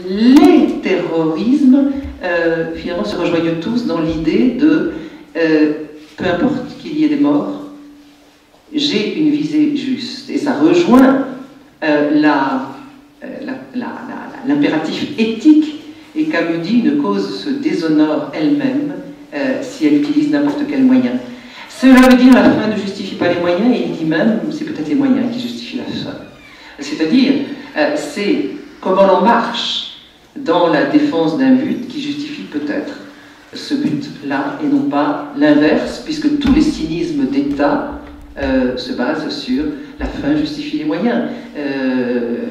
les terrorismes finalement se rejoignent tous dans l'idée de peu importe qu'il y ait des morts, j'ai une visée juste. Et ça rejoint l'impératif éthique. Et Camus dit, une cause se déshonore elle-même si elle utilise n'importe quel moyen. Cela veut dire la fin ne justifie pas les moyens, et il dit même, c'est peut-être les moyens qui justifient la fin. C'est-à-dire, c'est comment l'on marche dans la défense d'un but qui justifie peut-être ce but-là, et non pas l'inverse, puisque tous les cynismes d'État se basent sur la fin justifie les moyens.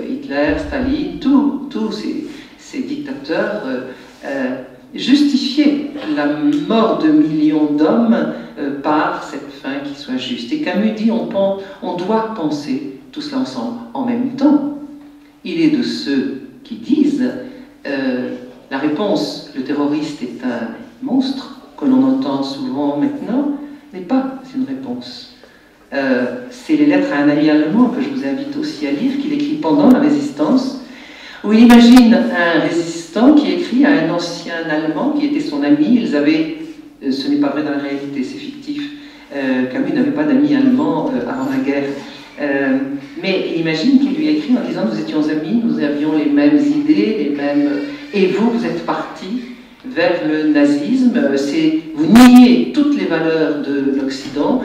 Hitler, Staline, tous ces dictateurs justifiaient la mort de millions d'hommes par cette fin qui soit juste. Et Camus dit on doit penser tout cela ensemble en même temps. Il est de ceux qui disent la réponse, le terroriste est un monstre, que l'on entend souvent maintenant, n'est pas une réponse. C'est les lettres à un ami allemand que je vous invite aussi à lire, qu'il écrit pendant la Résistance, où il imagine un résistant qui écrit à un ancien Allemand qui était son ami. Ils avaient, ce n'est pas vrai dans la réalité, c'est fictif, Camus n'avait pas d'amis allemands avant la guerre, mais il imagine qu'il lui écrit en disant nous étions amis, nous avions les mêmes idées, les mêmes... et vous êtes partis vers le nazisme, vous niez toutes les valeurs de l'Occident,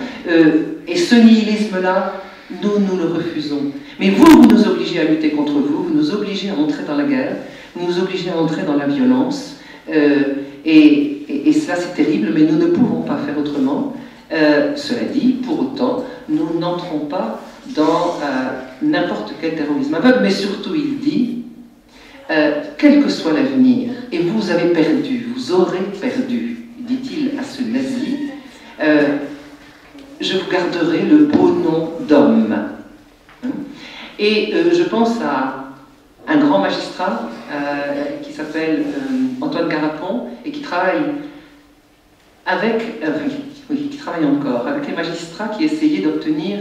et ce nihilisme-là, nous le refusons. Mais vous nous obligez à lutter contre vous, vous nous obligez à entrer dans la guerre, vous nous obligez à entrer dans la violence, et cela c'est terrible, mais nous ne pouvons pas faire autrement. Cela dit, pour autant, nous n'entrons pas dans n'importe quel terrorisme aveugle, mais surtout il dit, quel que soit l'avenir, et vous avez perdu, vous aurez perdu, dit-il à ce nazi, je vous garderai le beau nom d'homme. Et je pense à un grand magistrat qui s'appelle Antoine Garapon et qui travaille avec, qui travaille encore avec les magistrats qui essayaient d'obtenir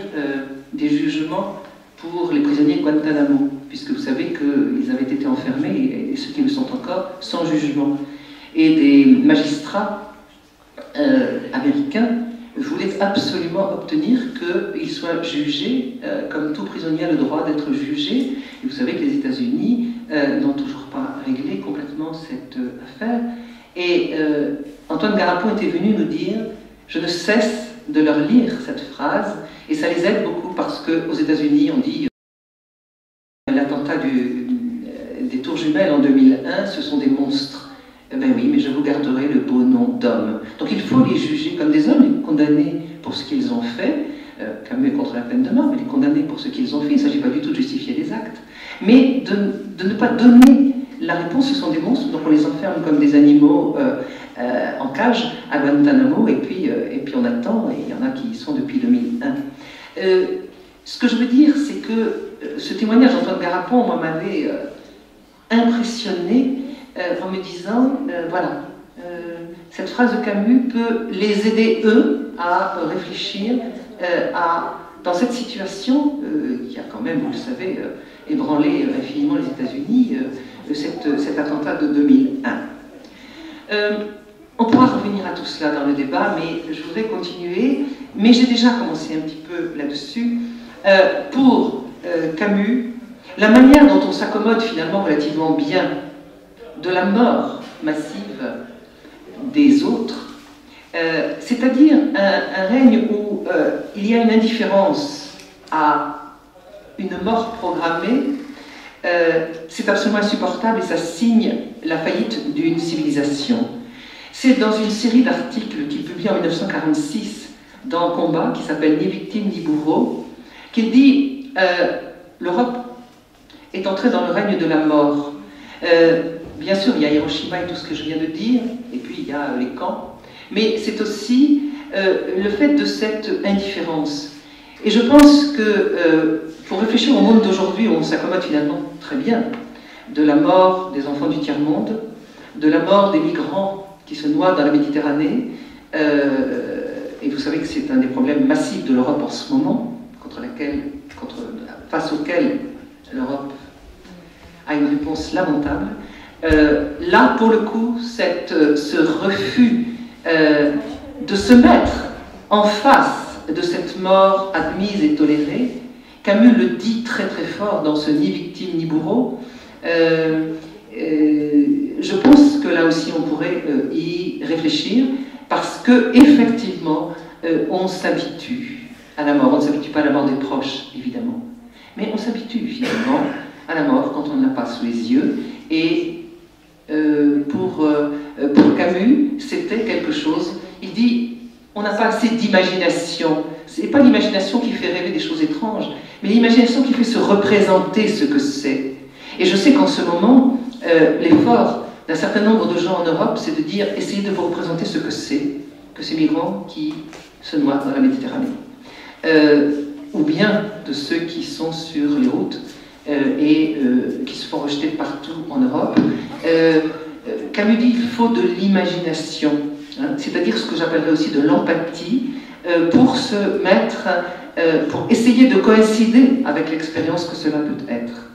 des jugements pour les prisonniers de Guantanamo, puisque vous savez qu'ils avaient été enfermés, et ceux qui le sont encore, sans jugement. Et des magistrats américains voulaient absolument obtenir qu'ils soient jugés, comme tout prisonnier a le droit d'être jugé. Et vous savez que les États-Unis n'ont toujours pas réglé complètement cette affaire. Et Antoine Garapon était venu nous dire « Je ne cesse de leur lire cette phrase », et ça les aide beaucoup parce qu'aux États-Unis, on dit l'attentat des Tours Jumelles en 2001, ce sont des monstres. Eh bien oui, mais je vous garderai le beau nom d'homme. Donc il faut les juger comme des hommes, les condamner pour ce qu'ils ont fait. Camus est contre la peine de mort, mais les condamner pour ce qu'ils ont fait. Il ne s'agit pas du tout de justifier les actes. Mais de ne pas donner la réponse, ce sont des monstres, donc on les enferme comme des animaux en cage à Guantanamo, et puis on attend, et il y en a qui y sont depuis 2001. Ce que je veux dire, c'est que ce témoignage d'Antoine Garapon, moi, m'avait impressionné en me disant, voilà, cette phrase de Camus peut les aider, eux, à réfléchir dans cette situation qui a quand même, vous le savez, ébranlé infiniment les États-Unis, cet attentat de 2001. On pourra revenir à tout cela dans le débat, mais je voudrais continuer. Mais j'ai déjà commencé un petit peu là-dessus. Pour Camus, la manière dont on s'accommode finalement relativement bien de la mort massive des autres, c'est-à-dire un règne où il y a une indifférence à une mort programmée, c'est absolument insupportable et ça signe la faillite d'une civilisation. C'est dans une série d'articles qu'il publie en 1946 dans Combat, qui s'appelle Ni victime ni bourreau, qu'il dit l'Europe est entrée dans le règne de la mort. Bien sûr, il y a Hiroshima et tout ce que je viens de dire, et puis il y a les camps, mais c'est aussi le fait de cette indifférence. Et je pense que pour réfléchir au monde d'aujourd'hui, où on s'accommode finalement très bien de la mort des enfants du tiers-monde, de la mort des migrants qui se noient dans la Méditerranée, et vous savez que c'est un des problèmes massifs de l'Europe en ce moment, face auquel l'Europe à une réponse lamentable. Là, pour le coup, ce refus de se mettre en face de cette mort admise et tolérée, Camus le dit très très fort dans ce Ni victime ni bourreau. Je pense que là aussi on pourrait y réfléchir, parce que effectivement on s'habitue à la mort. On ne s'habitue pas à la mort des proches, évidemment, mais on s'habitue finalement à la mort quand on ne l'a pas sous les yeux. Et pour Camus, c'était quelque chose. Il dit, on n'a pas assez d'imagination. Ce n'est pas l'imagination qui fait rêver des choses étranges, mais l'imagination qui fait se représenter ce que c'est. Et je sais qu'en ce moment, l'effort d'un certain nombre de gens en Europe, c'est de dire, essayez de vous représenter ce que c'est, que ces migrants qui se noient dans la Méditerranée. Ou bien de ceux qui sont sur les routes et qui se font rejeter partout en Europe. Camus dit, il faut de l'imagination, hein, c'est-à-dire ce que j'appellerais aussi de l'empathie, pour se mettre, pour essayer de coïncider avec l'expérience que cela peut être.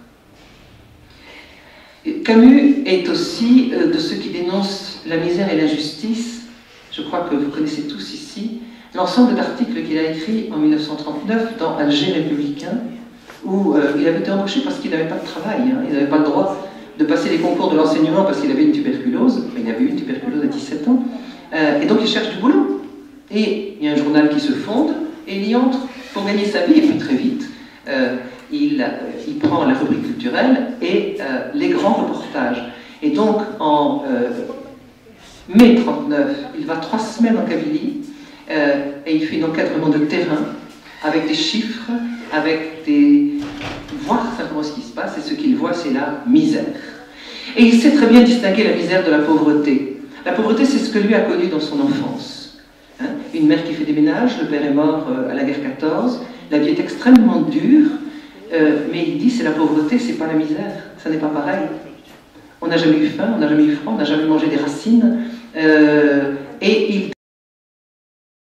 Camus est aussi de ceux qui dénoncent la misère et l'injustice. Je crois que vous connaissez tous ici l'ensemble d'articles qu'il a écrits en 1939 dans Alger républicain, où il avait été embauché parce qu'il n'avait pas de travail, hein, il n'avait pas le droit de passer les concours de l'enseignement parce qu'il avait une tuberculose, il avait eu une tuberculose à 17 ans, et donc il cherche du boulot. Et il y a un journal qui se fonde, et il y entre pour gagner sa vie, et puis très vite, il prend la rubrique culturelle et les grands reportages. Et donc, en mai 1939, il va 3 semaines en Kabylie, et il fait une enquête vraiment de terrain, avec des chiffres, avec des... voir simplement ce qui se passe, et ce qu'il voit, c'est la misère. Et il sait très bien distinguer la misère de la pauvreté. La pauvreté, c'est ce que lui a connu dans son enfance. Hein, une mère qui fait des ménages, le père est mort à la guerre 14, la vie est extrêmement dure, mais il dit c'est la pauvreté, c'est pas la misère, ça n'est pas pareil. On n'a jamais eu faim, on n'a jamais eu froid, on n'a jamais mangé des racines, et il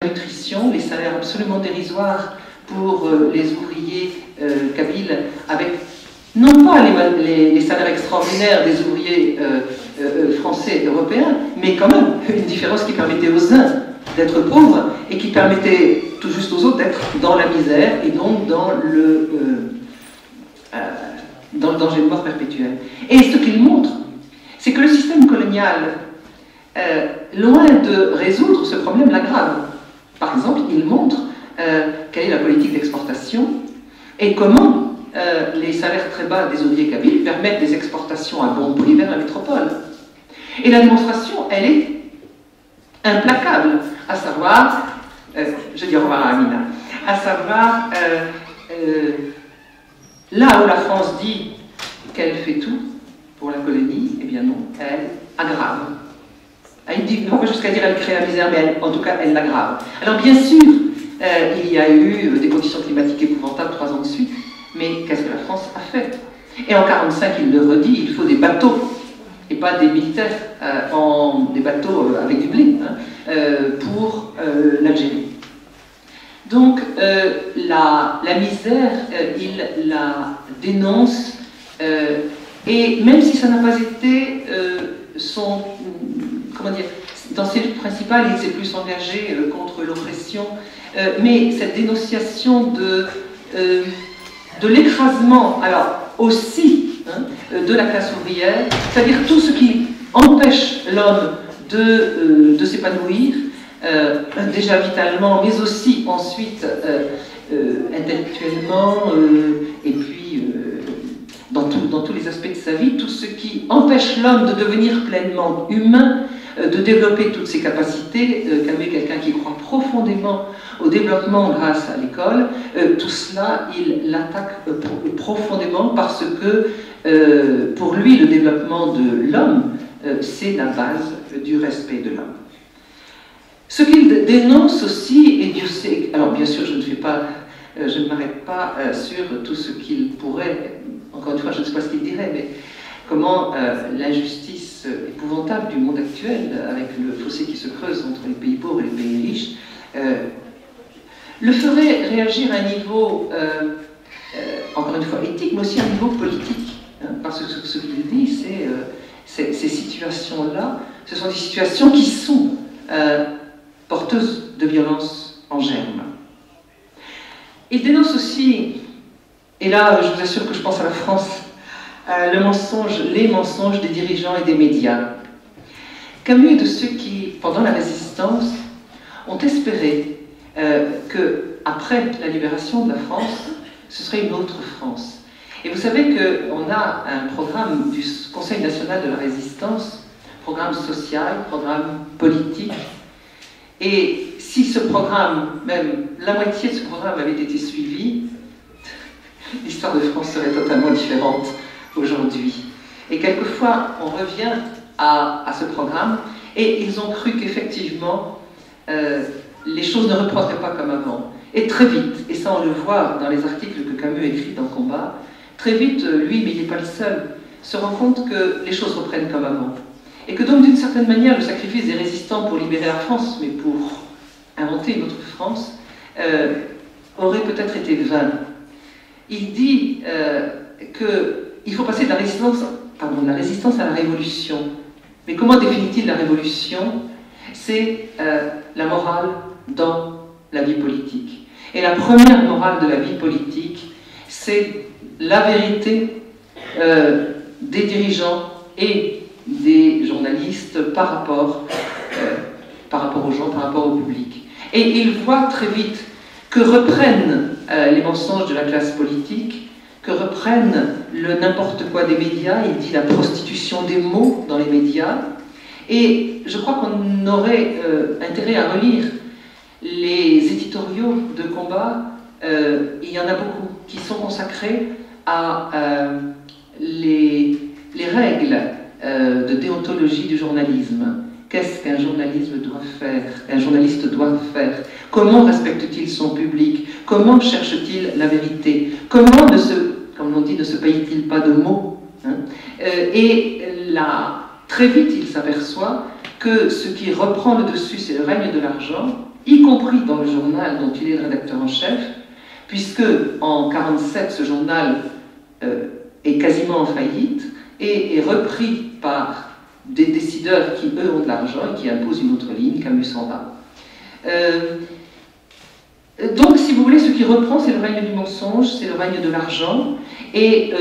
la nutrition, les salaires absolument dérisoires pour les ouvriers kabyles, avec non pas les salaires extraordinaires des ouvriers français et européens, mais quand même une différence qui permettait aux uns d'être pauvres et qui permettait tout juste aux autres d'être dans la misère et donc dans le danger de mort perpétuel. Et ce qu'il montre, c'est que le système colonial, loin de résoudre ce problème, l'aggrave. Par exemple, il montre quelle est la politique d'exportation et comment les salaires très bas des ouvriers kabyles permettent des exportations à bon prix vers la métropole. Et la démonstration, elle est implacable, à savoir, je dis au revoir à Amina, à savoir, là où la France dit qu'elle fait tout pour la colonie, eh bien non, elle aggrave. Elle dit, ne va pas jusqu'à dire qu'elle crée la misère, mais en tout cas, elle l'aggrave. Alors bien sûr, il y a eu des conditions climatiques épouvantables 3 ans de suite, mais qu'est-ce que la France a fait? Et en 1945, il le redit, il faut des bateaux, et pas des militaires, des bateaux avec du blé, hein, pour l'Algérie. Donc, la misère, il la dénonce, et même si ça n'a pas été son... comment dire, dans ses luttes principales, il s'est plus engagé contre l'oppression, mais cette dénonciation de l'écrasement, alors aussi, hein, de la classe ouvrière, c'est-à-dire tout ce qui empêche l'homme de s'épanouir, déjà vitalement, mais aussi ensuite intellectuellement, et puis dans tous les aspects de sa vie, tout ce qui empêche l'homme de devenir pleinement humain, de développer toutes ses capacités. Camus est quelqu'un qui croit profondément au développement grâce à l'école. Tout cela, il l'attaque profondément parce que pour lui, le développement de l'homme, c'est la base du respect de l'homme. Ce qu'il dénonce aussi, et Dieu sait, alors bien sûr je ne m'arrête pas sur tout ce qu'il pourrait, encore une fois je ne sais pas ce qu'il dirait, mais comment l'injustice épouvantable du monde actuel, avec le fossé qui se creuse entre les pays pauvres et les pays riches, le ferait réagir à un niveau, encore une fois éthique, mais aussi à un niveau politique. Hein, parce que ce ces situations-là, ce sont des situations qui sont porteuses de violence en germe. Il dénonce aussi, et là je vous assure que je pense à la France, les mensonges des dirigeants et des médias. Camus est de ceux qui, pendant la Résistance, ont espéré qu'après la libération de la France, ce serait une autre France. Et vous savez qu'on a un programme du Conseil national de la Résistance, programme social, programme politique, et si ce programme, même la moitié de ce programme avait été suivi, l'histoire de France serait totalement différente aujourd'hui. Et quelquefois, on revient à ce programme, et ils ont cru qu'effectivement, les choses ne reprendraient pas comme avant. Et très vite, et ça on le voit dans les articles que Camus écrit dans Combat, très vite, lui, mais il n'est pas le seul, se rend compte que les choses reprennent comme avant. Et que donc, d'une certaine manière, le sacrifice des résistants pour libérer la France, mais pour inventer une autre France, aurait peut-être été vain. Il dit qu'il faut passer de la résistance à la révolution. Mais comment définit-il la révolution? C'est la morale dans la vie politique. Et la première morale de la vie politique, c'est la vérité des dirigeants et des journalistes par rapport aux gens, par rapport au public. Et il voit très vite que reprennent les mensonges de la classe politique, que reprennent le n'importe quoi des médias. Il dit la prostitution des mots dans les médias. Et je crois qu'on aurait intérêt à relire les éditoriaux de Combat. Il y en a beaucoup qui sont consacrés à les règles de déontologie du journalisme. Qu'est-ce qu'un journaliste doit faire? Comment respecte-t-il son public? Comment cherche-t-il la vérité? Comment, comme on dit, ne se paye-t-il pas de mots, hein? Et là, très vite, il s'aperçoit que ce qui reprend le dessus, c'est le règne de l'argent, y compris dans le journal dont il est le rédacteur en chef, puisque en 1947, ce journal est quasiment en faillite, et est repris par des décideurs qui, eux, ont de l'argent et qui imposent une autre ligne. Camus s'en va. Donc, si vous voulez, ce qui reprend, c'est le règne du mensonge, c'est le règne de l'argent, et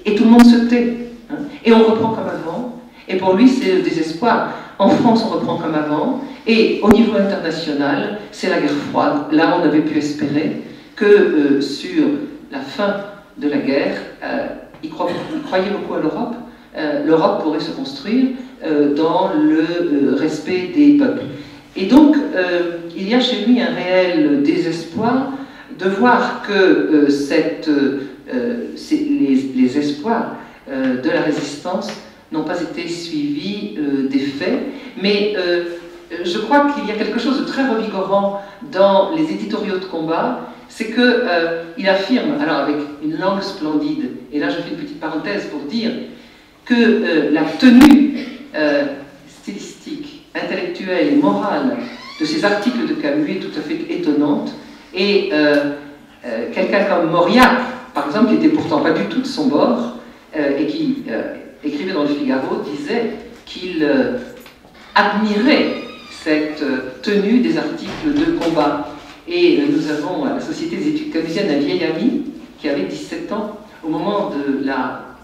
tout le monde se tait. Hein, et on reprend comme avant, et pour lui, c'est le désespoir. En France, on reprend comme avant, et au niveau international, c'est la guerre froide. Là, on avait pu espérer que sur la fin de la guerre, il croyait beaucoup à l'Europe. L'Europe pourrait se construire dans le respect des peuples. Et donc, il y a chez lui un réel désespoir de voir que les espoirs de la résistance n'ont pas été suivis des faits. Mais je crois qu'il y a quelque chose de très revigorant dans les éditoriaux de Combat, c'est qu'il affirme, alors avec une langue splendide, et là je fais une petite parenthèse pour dire que la tenue stylistique, intellectuelle et morale de ces articles de Camus est tout à fait étonnante, et quelqu'un comme Mauriac, par exemple, qui n'était pourtant pas du tout de son bord, et qui écrivait dans le Figaro, disait qu'il admirait cette tenue des articles de Combat. Et nous avons à la Société des études camusiennes un vieil ami qui avait 17 ans au moment de la...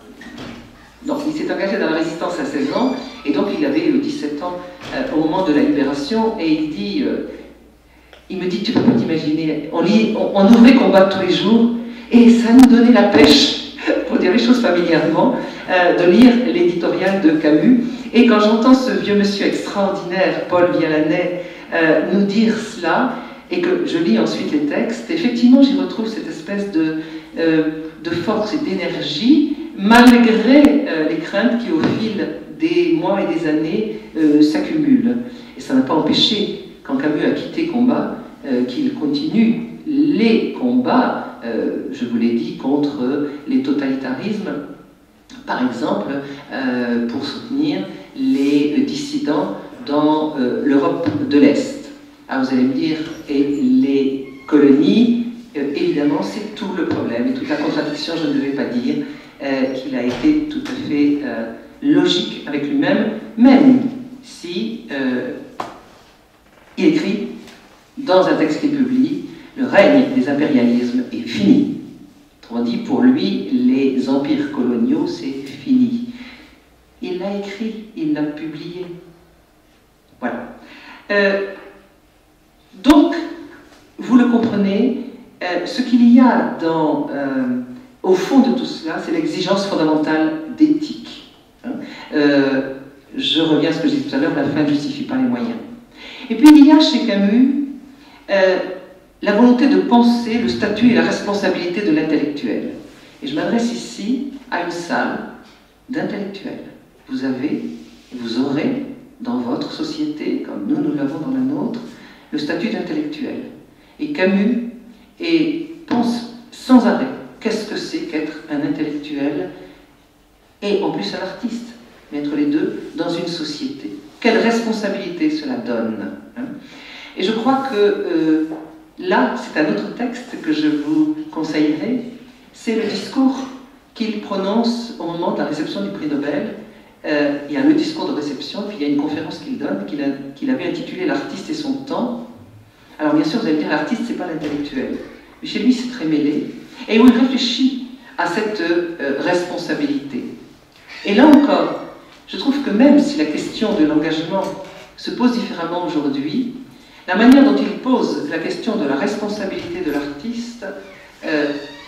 Donc il s'est engagé dans la résistance à 16 ans, et donc il avait 17 ans au moment de la libération, et il dit, il me dit, tu peux pas t'imaginer, on ouvrait Combat tous les jours, et ça nous donnait la pêche, pour dire les choses familièrement, de lire l'éditorial de Camus. Et quand j'entends ce vieux monsieur extraordinaire, Paul Vialanais, nous dire cela, et que je lis ensuite les textes, effectivement j'y retrouve cette espèce de force et d'énergie, malgré les craintes qui au fil des mois et des années s'accumulent. Et ça n'a pas empêché, quand Camus a quitté Combat, qu'il continue les combats, je vous l'ai dit, contre les totalitarismes, par exemple, pour soutenir les dissidents dans l'Europe de l'Est. Ah, vous allez me dire, et les colonies, évidemment, c'est tout le problème et toute la contradiction. Je ne devais pas dire qu'il a été tout à fait logique avec lui-même, même si il écrit dans un texte qu'il publie, le règne des impérialismes est fini. Autrement dit, pour lui, les empires coloniaux, c'est fini. Il l'a écrit, il l'a publié. Voilà. Donc, vous le comprenez, ce qu'il y a au fond de tout cela, c'est l'exigence fondamentale d'éthique. Je reviens à ce que je disais tout à l'heure, la fin ne justifie pas les moyens. Et puis il y a chez Camus la volonté de penser le statut et la responsabilité de l'intellectuel. Et je m'adresse ici à une salle d'intellectuels. Vous avez, vous aurez dans votre société, comme nous l'avons dans la nôtre, le statut d'intellectuel. Et Camus pense sans arrêt qu'est-ce que c'est qu'être un intellectuel et en plus un artiste, mettre les deux dans une société. Quelle responsabilité cela donne, hein? Et je crois que là, c'est un autre texte que je vous conseillerais, c'est le discours qu'il prononce au moment de la réception du prix Nobel. Il y a le discours de réception, puis il y a une conférence qu'il donne, qu'il avait intitulée « L'artiste et son temps ». Alors bien sûr, vous allez me dire, l'artiste, c'est pas l'intellectuel. Mais chez lui, c'est très mêlé. Et où il réfléchit à cette responsabilité. Et là encore, je trouve que même si la question de l'engagement se pose différemment aujourd'hui, la manière dont il pose la question de la responsabilité de l'artiste,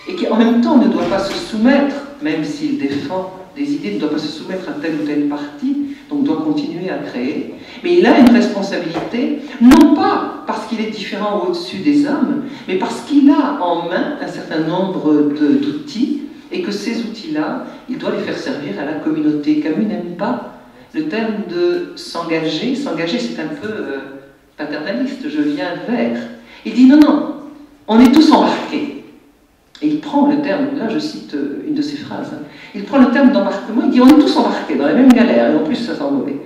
et qui en même temps ne doit pas se soumettre, même s'il défend des idées, ne doit pas se soumettre à telle ou telle partie, donc doit continuer à créer, mais il a une responsabilité, non pas parce qu'il est différent ou au-dessus des hommes, mais parce qu'il a en main un certain nombre d'outils, et que ces outils-là, il doit les faire servir à la communauté. Camus n'aime pas le terme de s'engager. S'engager, c'est un peu paternaliste, je viens vers. Il dit non, non, on est tous embarqués. Et il prend le terme, là je cite une de ses phrases, hein, il prend le terme d'embarquement, il dit on est tous embarqués dans la même galère, et en plus ça sent mauvais.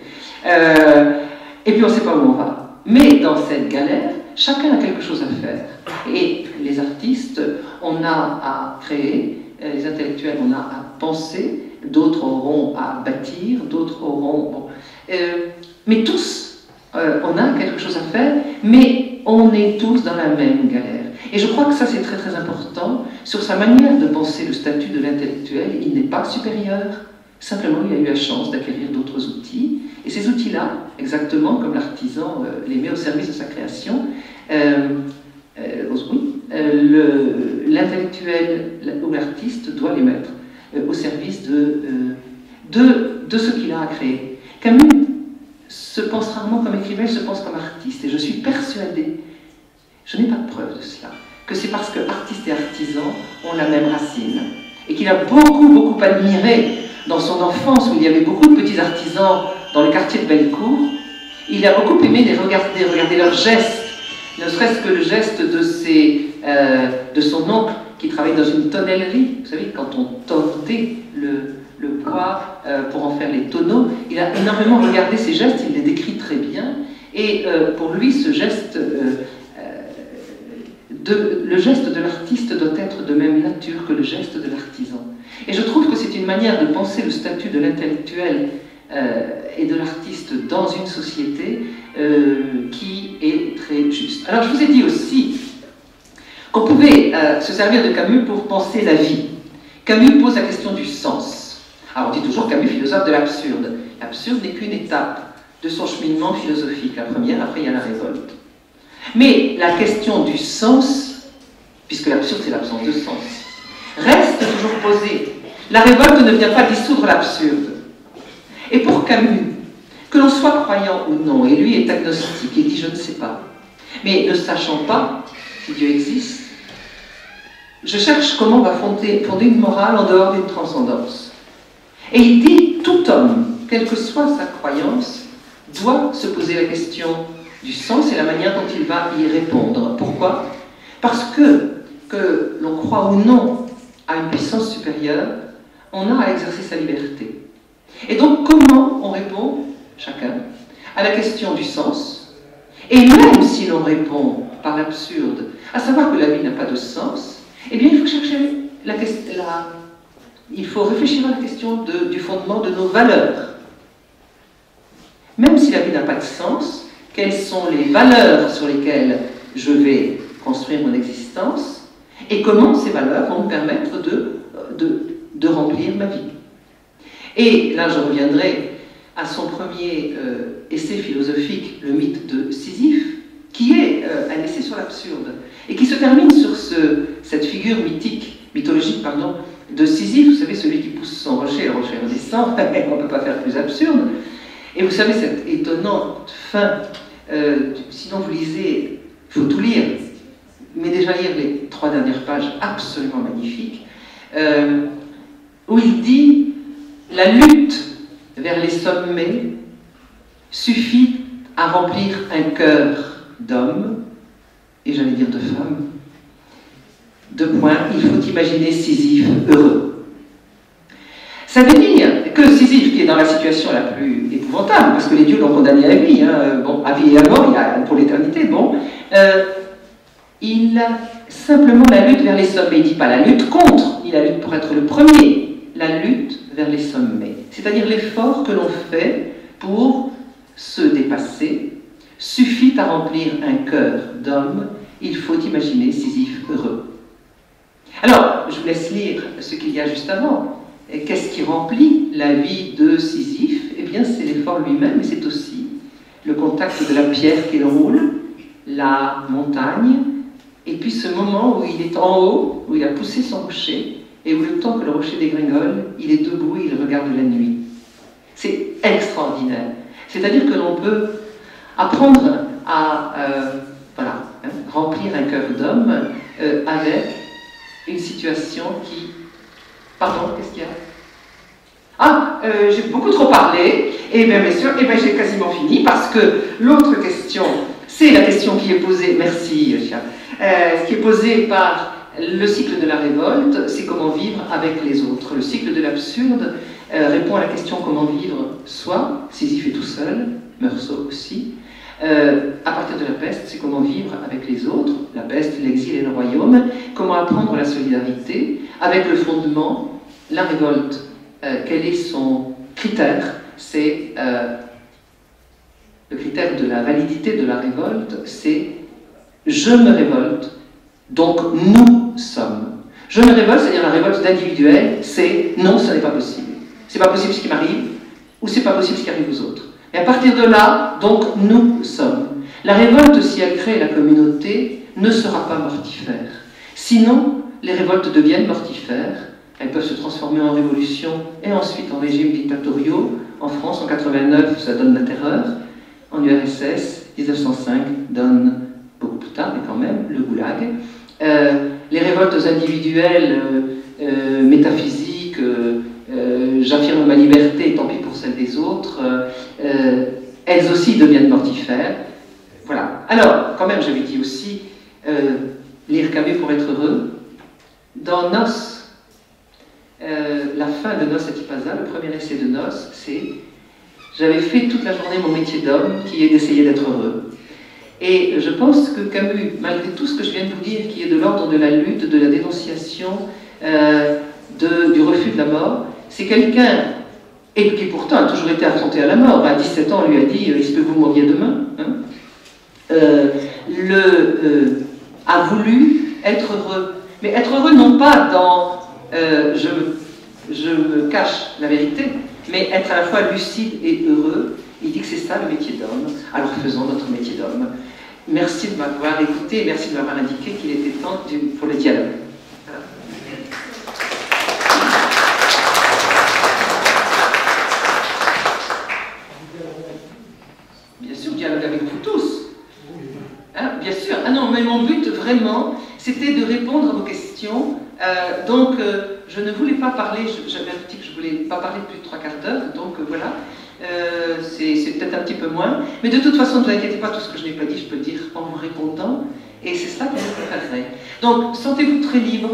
Et puis on ne sait pas où on va. Mais dans cette galère, chacun a quelque chose à faire. Et les artistes, on a à créer, les intellectuels, on a à penser, d'autres auront à bâtir, d'autres auront... Bon. Mais tous, on a quelque chose à faire, mais on est tous dans la même galère. Et je crois que ça c'est très très important. Sur sa manière de penser le statut de l'intellectuel, il n'est pas supérieur, simplement il a eu la chance d'acquérir d'autres outils. Et ces outils-là, exactement comme l'artisan les met au service de sa création, l'intellectuel ou l'artiste doit les mettre au service de ce qu'il a à créer. Camus se pense rarement comme écrivain, il se pense comme artiste. Et je suis persuadée, je n'ai pas de preuve de cela, que c'est parce que artiste et artisan ont la même racine. Et qu'il a beaucoup admiré dans son enfance, où il y avait beaucoup de petits artisans dans le quartier de Bellecour. Il a beaucoup aimé les regarder leurs gestes, ne serait-ce que le geste de son oncle qui travaillait dans une tonnellerie. Vous savez, quand on tordait le bois pour en faire les tonneaux, il a énormément regardé ces gestes, il les décrit très bien. Et pour lui, ce geste, le geste de l'artiste doit être de même nature que le geste de l'artisan. Et je trouve que c'est une manière de penser le statut de l'intellectuel et de l'artiste dans une société qui est très juste. Alors je vous ai dit aussi qu'on pouvait se servir de Camus pour penser la vie. Camus pose la question du sens. Alors on dit toujours Camus philosophe de l'absurde. L'absurde n'est qu'une étape de son cheminement philosophique. La première, après il y a la révolte. Mais la question du sens, puisque l'absurde c'est l'absence de sens, reste toujours posée. La révolte ne vient pas dissoudre l'absurde. Et pour Camus, que l'on soit croyant ou non, et lui est agnostique, il dit je ne sais pas, mais ne sachant pas si Dieu existe, je cherche comment on va fonder une morale en dehors d'une transcendance. Et il dit tout homme, quelle que soit sa croyance, doit se poser la question du sens et la manière dont il va y répondre. Pourquoi? Parce que l'on croit ou non à une puissance supérieure, on a à exercer sa liberté. Et donc, comment on répond, chacun, à la question du sens? Et même si l'on répond par l'absurde, à savoir que la vie n'a pas de sens, eh bien, il faut chercher il faut réfléchir à la question du fondement de nos valeurs. Même si la vie n'a pas de sens, quelles sont les valeurs sur lesquelles je vais construire mon existence et comment ces valeurs vont me permettre de remplir ma vie. Et là, je reviendrai à son premier essai philosophique, le mythe de Sisyphe, qui est un essai sur l'absurde, et qui se termine sur cette figure mythologique, de Sisyphe, vous savez, celui qui pousse son rocher, le rocher redescend, on ne peut pas faire plus absurde. Et vous savez, cette étonnante fin, sinon vous lisez, il faut tout lire, mais déjà lire les 3 dernières pages absolument magnifiques, où il dit « La lutte vers les sommets suffit à remplir un cœur d'homme, et j'allais dire de femme. 2 points, il faut imaginer Sisyphe heureux. » Ça veut dire que Sisyphe, qui est dans la situation la plus épouvantable, parce que les dieux l'ont condamné à vie, à vie et à mort, pour l'éternité, il a simplement la lutte vers les sommets. Il ne dit pas la lutte contre, il a la lutte pour être le premier, la lutte vers les sommets. C'est-à-dire l'effort que l'on fait pour se dépasser suffit à remplir un cœur d'homme. Il faut imaginer Sisyphe heureux. Alors, je vous laisse lire ce qu'il y a juste avant. Qu'est-ce qui remplit la vie de Sisyphe? Eh bien, c'est l'effort lui-même, mais c'est aussi le contact de la pierre qu'il roule, la montagne, et puis ce moment où il est en haut, où il a poussé son rocher, et où le temps que le rocher dégringole, il est debout et il regarde la nuit. C'est extraordinaire. C'est-à-dire que l'on peut apprendre à remplir un cœur d'homme avec une situation qui... Pardon, qu'est-ce qu'il y a? Ah, j'ai beaucoup trop parlé, et bien sûr, j'ai quasiment fini, parce que l'autre question, c'est la question qui est posée, merci Chia, qui est posée par le cycle de la révolte, c'est comment vivre avec les autres. Le cycle de l'absurde répond à la question comment vivre soi, Sisyphe est tout seul, Meursault aussi. À partir de la peste, c'est comment vivre avec les autres, la peste, l'exil et le royaume, comment apprendre la solidarité, avec le fondement, la révolte. Quel est son critère? C'est le critère de la validité de la révolte, c'est je me révolte, donc nous sommes. Je me révolte, c'est-à-dire la révolte d'individuel, c'est non, ce n'est pas possible. C'est pas possible ce qui m'arrive, ou c'est pas possible ce qui arrive aux autres. Et à partir de là, donc, nous sommes. La révolte, si elle crée la communauté, ne sera pas mortifère. Sinon, les révoltes deviennent mortifères. Elles peuvent se transformer en révolution et ensuite en régimes dictatoriaux. En France, en 89, ça donne la terreur. En URSS, 1905 donne, beaucoup plus tard, mais quand même, le goulag. Les révoltes individuelles, métaphysiques, j'affirme ma liberté, tant pis pour celle des autres, elles aussi deviennent mortifères. Voilà. Alors, quand même, j'avais dit aussi, lire Camus pour être heureux. Dans Nos, la fin de Nos Atipaza, le premier essai de Nos, c'est « J'avais fait toute la journée mon métier d'homme, qui est d'essayer d'être heureux. » Et je pense que Camus, malgré tout ce que je viens de vous dire, qui est de l'ordre de la lutte, de la dénonciation, du refus de la mort, c'est quelqu'un, et qui pourtant a toujours été affronté à la mort. À 17 ans, on lui a dit « Il se peut que vous mouriez demain a voulu être heureux. Mais être heureux, non pas dans je me cache la vérité, mais être à la fois lucide et heureux. Il dit que c'est ça le métier d'homme. Alors faisons notre métier d'homme. Merci de m'avoir écouté et merci de m'avoir indiqué qu'il était temps pour le dialogue. Voilà. Bien sûr, dialogue avec vous tous. Hein, bien sûr. Ah non, mais mon but vraiment, c'était de répondre à vos questions. Je ne voulais pas parler, j'avais dit que je ne voulais pas parler plus de 3/4 d'heure, donc voilà. C'est peut-être un petit peu moins, mais de toute façon, ne vous inquiétez pas, tout ce que je n'ai pas dit, je peux le dire en vous répondant, et c'est ça que je préférerais. Donc, sentez-vous très libre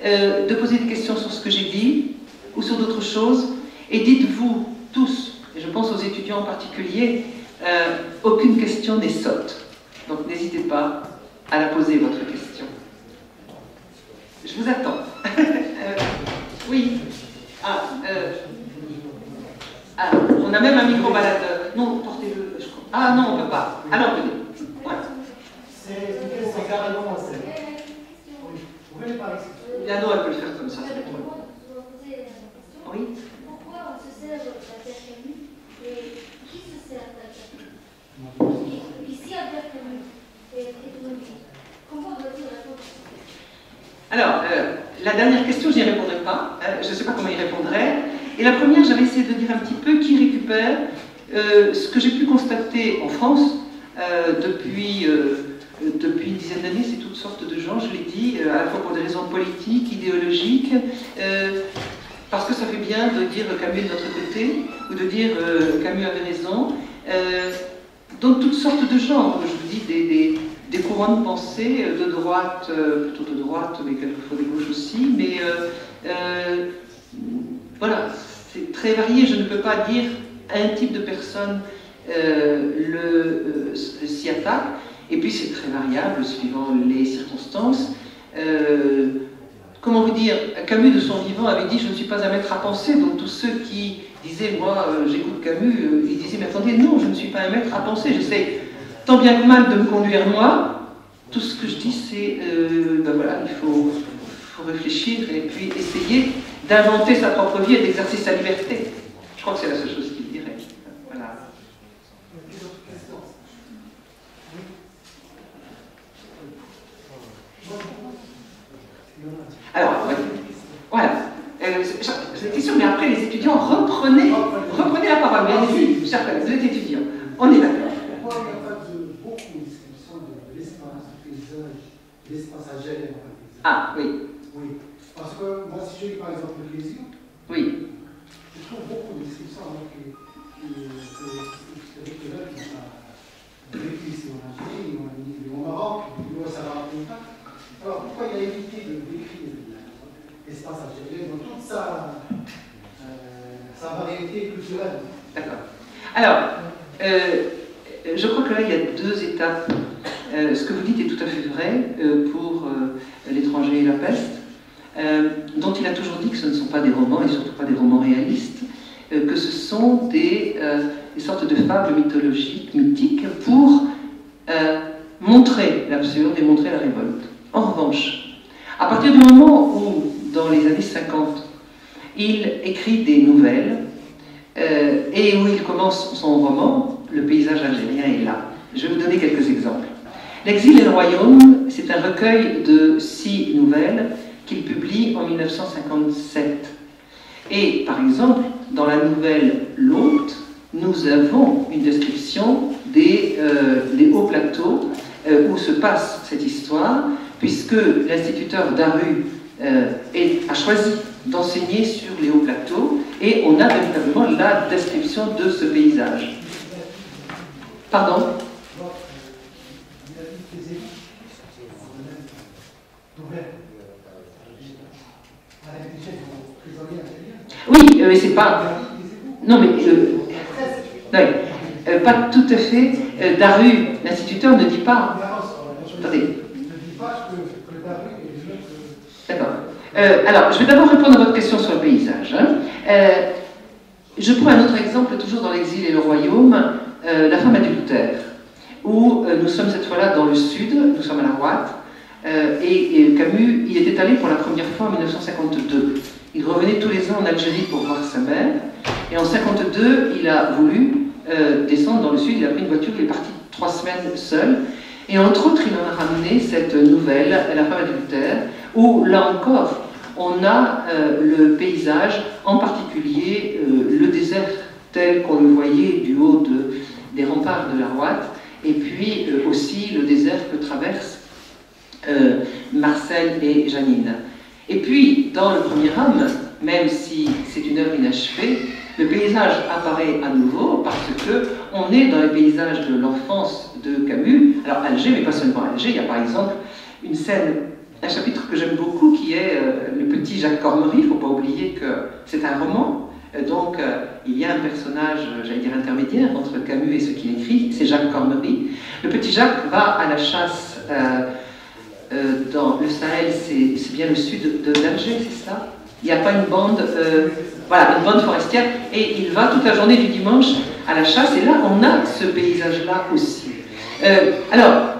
de poser des questions sur ce que j'ai dit, ou sur d'autres choses, et dites-vous tous, et je pense aux étudiants en particulier, aucune question n'est sotte. Donc, n'hésitez pas à la poser, votre question. Je vous attends. Oui. Alors, on a même un micro-baladeur. Non, portez-le, je crois. Ah non, on ne peut pas. Alors, venez. Ouais. C'est carrément assez. Oui. Vous pouvez parler. Piano, elle peut le faire comme ça. Oui. Pourquoi on se sert de Albert Camus et qui se sert d'Albert Camus? Ici, Albert Camus est économique. Comment doit-il répondre? Alors, la dernière question, je n'y répondrai pas. Je ne sais pas comment y répondrai. Et la première, j'avais essayé de dire un petit peu qui récupère ce que j'ai pu constater en France depuis une dizaine d'années, c'est toutes sortes de gens, je l'ai dit, à la fois pour des raisons politiques, idéologiques, parce que ça fait bien de dire Camus est de notre côté, ou de dire Camus avait raison. Donc toutes sortes de gens, je vous dis, des courants de pensée, de droite, plutôt de droite, mais quelquefois de gauche aussi, mais voilà, c'est très varié, je ne peux pas dire un type de personne s'y attaque, et puis c'est très variable suivant les circonstances. Comment vous dire, Camus de son vivant avait dit « je ne suis pas un maître à penser », donc tous ceux qui disaient « moi j'écoute Camus », ils disaient « mais attendez, non, je ne suis pas un maître à penser, j'essaie tant bien que mal de me conduire moi ». Tout ce que je dis c'est, ben voilà, il faut réfléchir et puis essayer d'inventer sa propre vie et d'exercer sa liberté. Je crois que c'est la seule chose qu'il dirait. Voilà. Alors, voilà. J'étais sûre, mais après les étudiants reprenez la parole. Mais allez-y, chers collègues, vous êtes étudiants. On est d'accord. Pourquoi il n'y a pas beaucoup de description de l'espace, du paysage, de l'espace à gérer? Ah, oui. Oui. Parce que moi, si je lis par exemple le plaisir, oui. je trouve beaucoup de descriptions alors que les lecteurs qui ont vécu ici en Algérie, au Maroc, ça va raconter pas. Alors pourquoi il a évité de décrire l'espace à gérer dans toute sa variété culturelle? D'accord. Alors, je crois que là, il y a deux étapes. Ce que vous dites est tout à fait vrai pour L'étranger et la peste, dont il a toujours dit que ce ne sont pas des romans, et surtout pas des romans réalistes, que ce sont des sortes de fables mythologiques, mythiques, pour montrer l'absurde et montrer la révolte. En revanche, à partir du moment où, dans les années 50, il écrit des nouvelles, et où il commence son roman, le paysage algérien est là. Je vais vous donner quelques exemples. L'exil et le royaume, c'est un recueil de 6 nouvelles qu'il publie en 1957. Et par exemple, dans la nouvelle L'Hôte, nous avons une description des hauts plateaux où se passe cette histoire, puisque l'instituteur Daru a choisi d'enseigner sur les hauts plateaux, et on a véritablement la description de ce paysage. Pardon? Oui, c'est pas... Non, mais... pas tout à fait. Daru, l'instituteur, ne dit pas... Attendez. D'accord. Alors, je vais d'abord répondre à votre question sur le paysage. Je prends un autre exemple, toujours dans l'exil et le royaume, La femme adultère, où nous sommes cette fois-là dans le sud, nous sommes à la Ouate, et Camus, il était allé pour la première fois en 1952. Il revenait tous les ans en Algérie pour voir sa mère, et en 1952, il a voulu descendre dans le sud, il a pris une voiture, il est parti 3 semaines seul, et entre autres, il en a ramené cette nouvelle, La femme adultère, où là encore, on a le paysage, en particulier le désert tel qu'on le voyait du haut des remparts de la Ouate, et puis aussi le désert que traversent Marcel et Janine. Et puis, dans le premier homme, même si c'est une œuvre inachevée, le paysage apparaît à nouveau parce que on est dans les paysages de l'enfance de Camus. Alors Alger, mais pas seulement Alger, il y a par exemple une scène, un chapitre que j'aime beaucoup qui est le petit Jacques Cormery. Il ne faut pas oublier que c'est un roman, donc il y a un personnage, j'allais dire intermédiaire, entre Camus et ce qu'il écrit, c'est Jacques Cormery. Le petit Jacques va à la chasse dans le Sahel, c'est bien le sud d'Alger, c'est ça? Il n'y a pas une bande, voilà, une bande forestière, et il va toute la journée du dimanche à la chasse, et là, on a ce paysage-là aussi. Alors,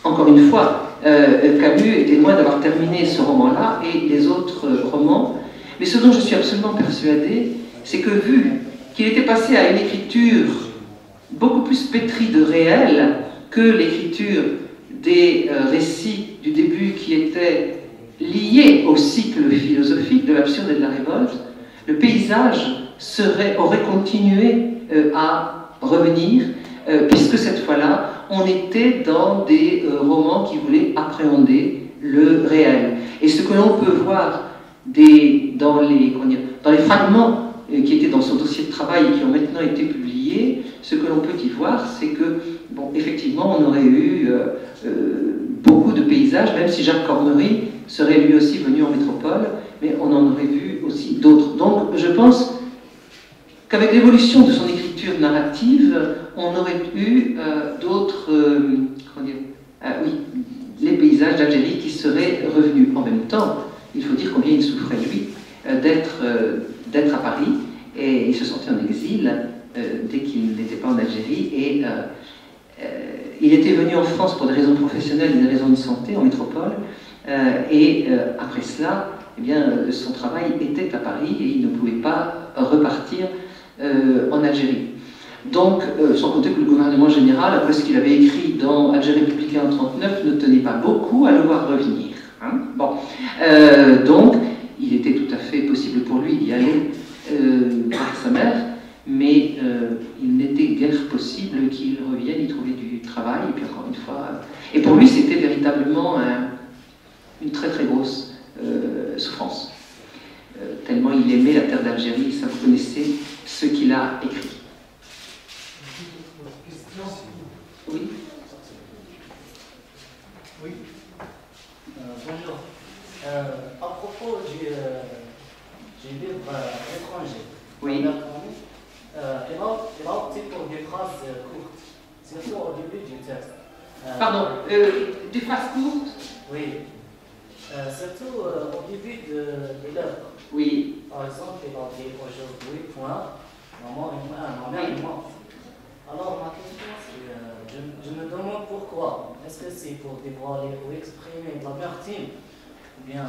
encore une fois, Camus était loin d'avoir terminé ce roman-là et les autres romans, mais ce dont je suis absolument persuadée, c'est que vu qu'il était passé à une écriture beaucoup plus pétrie de réel que l'écriture des récits du début qui étaient liés au cycle philosophique de l'absurde et de la révolte, le paysage aurait continué à revenir, puisque cette fois-là, on était dans des romans qui voulaient appréhender le réel. Et ce que l'on peut voir dans les fragments qui étaient dans son dossier de travail et qui ont maintenant été publiés, ce que l'on peut y voir, c'est que, bon, effectivement, on aurait eu beaucoup de paysages, même si Jacques Cormery serait lui aussi venu en métropole, mais on en aurait vu aussi d'autres. Donc, je pense qu'avec l'évolution de son écriture narrative, on aurait eu d'autres, oui, les paysages d'Algérie qui seraient revenus. En même temps, il faut dire combien il souffrait, lui, d'être à Paris, et il se sentait en exil dès qu'il n'était pas en Algérie, et il était venu en France pour des raisons professionnelles et des raisons de santé, en métropole, et après cela, eh bien, son travail était à Paris, et il ne pouvait pas repartir en Algérie. Donc, sans compter que le gouvernement général, après ce qu'il avait écrit dans Algérie républicain en 1939, ne tenait pas beaucoup à le voir revenir. Hein. Bon. Donc, il était tout à fait possible pour lui d'y aller par sa mère, mais il n'était guère possible qu'il revienne, y trouver du travail, et puis encore une fois... et pour lui, c'était véritablement une très très grosse souffrance. Tellement il aimait la terre d'Algérie, ça vous connaissez ce qu'il a écrit. Oui. Oui. Bonjour. À propos du livre étranger. Oui. Il a opté pour des phrases courtes, surtout au début du texte. Pardon, des phrases courtes? Oui. Surtout au début de l'œuvre. Oui. Par exemple, il a dit aujourd'hui, point, maman est morte. Alors ma question c'est, je me demande pourquoi. Est-ce que c'est pour dévoiler ou exprimer de l'amertume, ou bien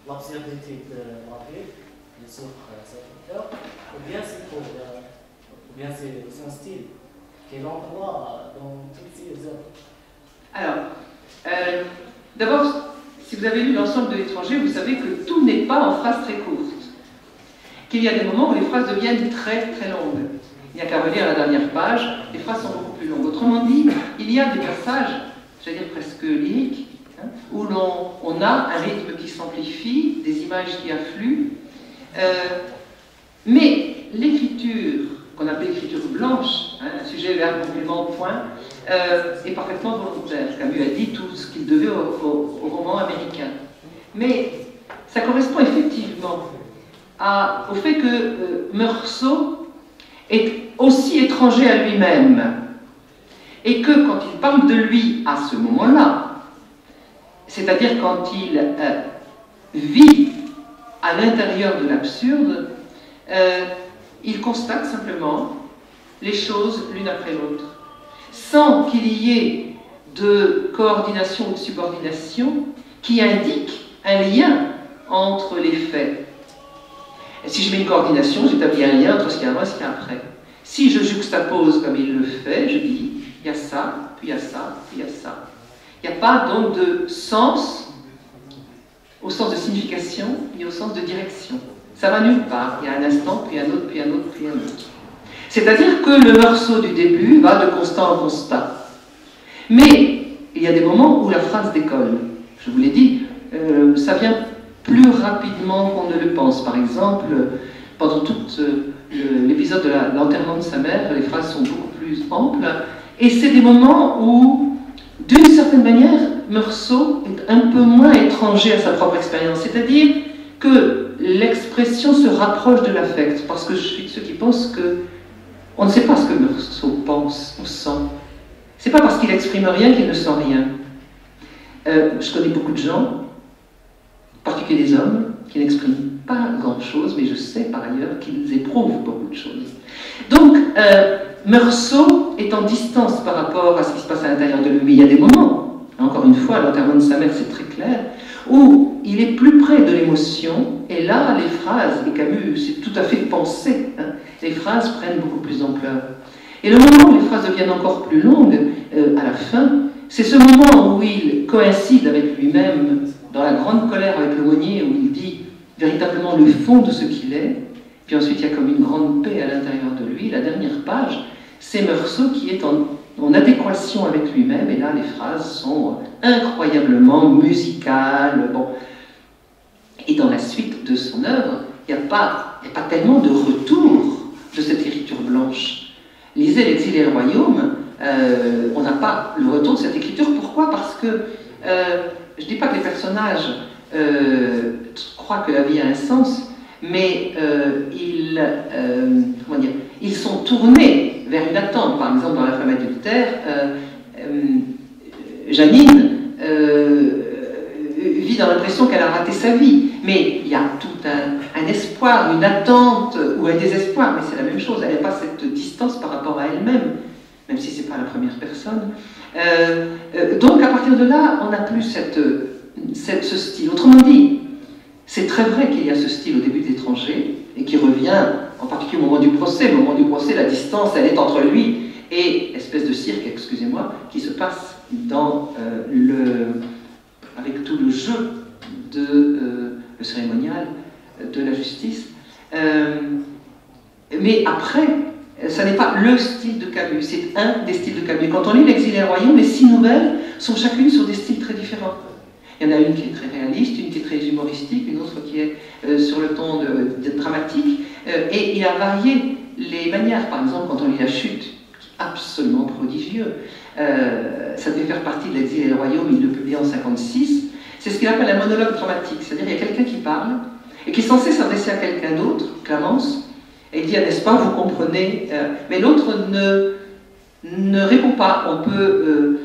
l'absurdité de la vie, qui souffre cet auteur, ou bien c'est son style qu'il emploie dans toutes ses œuvres? Alors, d'abord, si vous avez lu l'ensemble de l'étranger, vous savez que tout n'est pas en phrases très courtes. Qu'il y a des moments où les phrases deviennent très très longues. Il n'y a qu'à relire la dernière page, les phrases sont beaucoup plus longues. Autrement dit, il y a des passages, j'allais dire presque lyriques, hein, où on a un rythme qui s'amplifie, des images qui affluent, mais l'écriture, qu'on appelle l'écriture blanche, hein, un sujet, verbe, complément, point, est parfaitement volontaire. Camus a dit tout ce qu'il devait au roman américain. Mais ça correspond effectivement au fait que Meursault est aussi étranger à lui-même, et que quand il parle de lui à ce moment-là, c'est-à-dire quand il vit à l'intérieur de l'absurde, il constate simplement les choses l'une après l'autre, sans qu'il y ait de coordination ou de subordination qui indique un lien entre les faits. Et si je mets une coordination, j'établis un lien entre ce qu'il y a avant et ce qu'il y a après. Si je juxtapose comme il le fait, je dis, il y a ça, puis il y a ça, puis il y a ça. Il n'y a pas donc de sens, au sens de signification, ni au sens de direction. Ça va nulle part. Il y a un instant, puis un autre, puis un autre, puis un autre. C'est-à-dire que le Meursault du début va de constat en constat. Mais il y a des moments où la phrase décolle. Je vous l'ai dit, ça vient plus rapidement qu'on ne le pense. Par exemple, pendant tout l'épisode de l'enterrement de sa mère, les phrases sont beaucoup plus amples, et c'est des moments où, d'une certaine manière, Meursault est un peu moins étranger à sa propre expérience, c'est-à-dire que l'expression se rapproche de l'affect, parce que je suis de ceux qui pensent que on ne sait pas ce que Meursault pense ou sent. C'est pas parce qu'il exprime rien qu'il ne sent rien. Je connais beaucoup de gens, en particulier des hommes, qui n'expriment pas grand-chose, mais je sais par ailleurs qu'ils éprouvent beaucoup de choses. Donc, Meursault est en distance par rapport à ce qui se passe à l'intérieur de lui. Il y a des moments, encore une fois, l'enterrement de sa mère, c'est très clair, où il est plus près de l'émotion, et là, les phrases, et Camus, c'est tout à fait pensé, hein, les phrases prennent beaucoup plus d'ampleur. Et le moment où les phrases deviennent encore plus longues, à la fin, c'est ce moment où il coïncide avec lui-même, dans la grande colère avec l'aumônier, où il dit véritablement le fond de ce qu'il est, puis ensuite il y a comme une grande paix à l'intérieur de lui. La dernière page, c'est Meursault qui est en adéquation avec lui-même, et là les phrases sont incroyablement musicales. Bon. Et dans la suite de son œuvre, il n'y a pas tellement de retour de cette écriture blanche. Lisez L'Exil et le Royaume, on n'a pas le retour de cette écriture. Pourquoi? Parce que, je ne dis pas que les personnages croient que la vie a un sens, mais ils sont tournés vers une attente. Par exemple, dans La femme adultère, Janine vit dans l'impression qu'elle a raté sa vie, mais il y a tout un espoir, une attente ou un désespoir, mais c'est la même chose. Elle n'a pas cette distance par rapport à elle-même, même si ce n'est pas la première personne. Donc à partir de là, on n'a plus ce style. Autrement dit, c'est très vrai qu'il y a ce style au début d'Étranger, et qui revient, en particulier au moment du procès. Au moment du procès, la distance, elle est entre lui et l'espèce de cirque, excusez-moi, qui se passe dans avec tout le jeu le cérémonial de la justice. Mais après, ça n'est pas le style de Camus, c'est un des styles de Camus. Quand on lit L'Exil et le Royaume, les 6 nouvelles sont chacune sur des styles très différents. Il y en a une qui est très réaliste, une qui est très humoristique, une autre qui est sur le ton dramatique, et il a varié les manières. Par exemple, quand on lit La Chute, absolument prodigieux, ça devait faire partie de L'Exil et le Royaume, il le publie en 1956, c'est ce qu'il appelle un monologue dramatique, c'est-à-dire il y a quelqu'un qui parle, et qui est censé s'adresser à quelqu'un d'autre, Clamence, et il dit, n'est-ce pas, vous comprenez, mais l'autre ne répond pas. On peut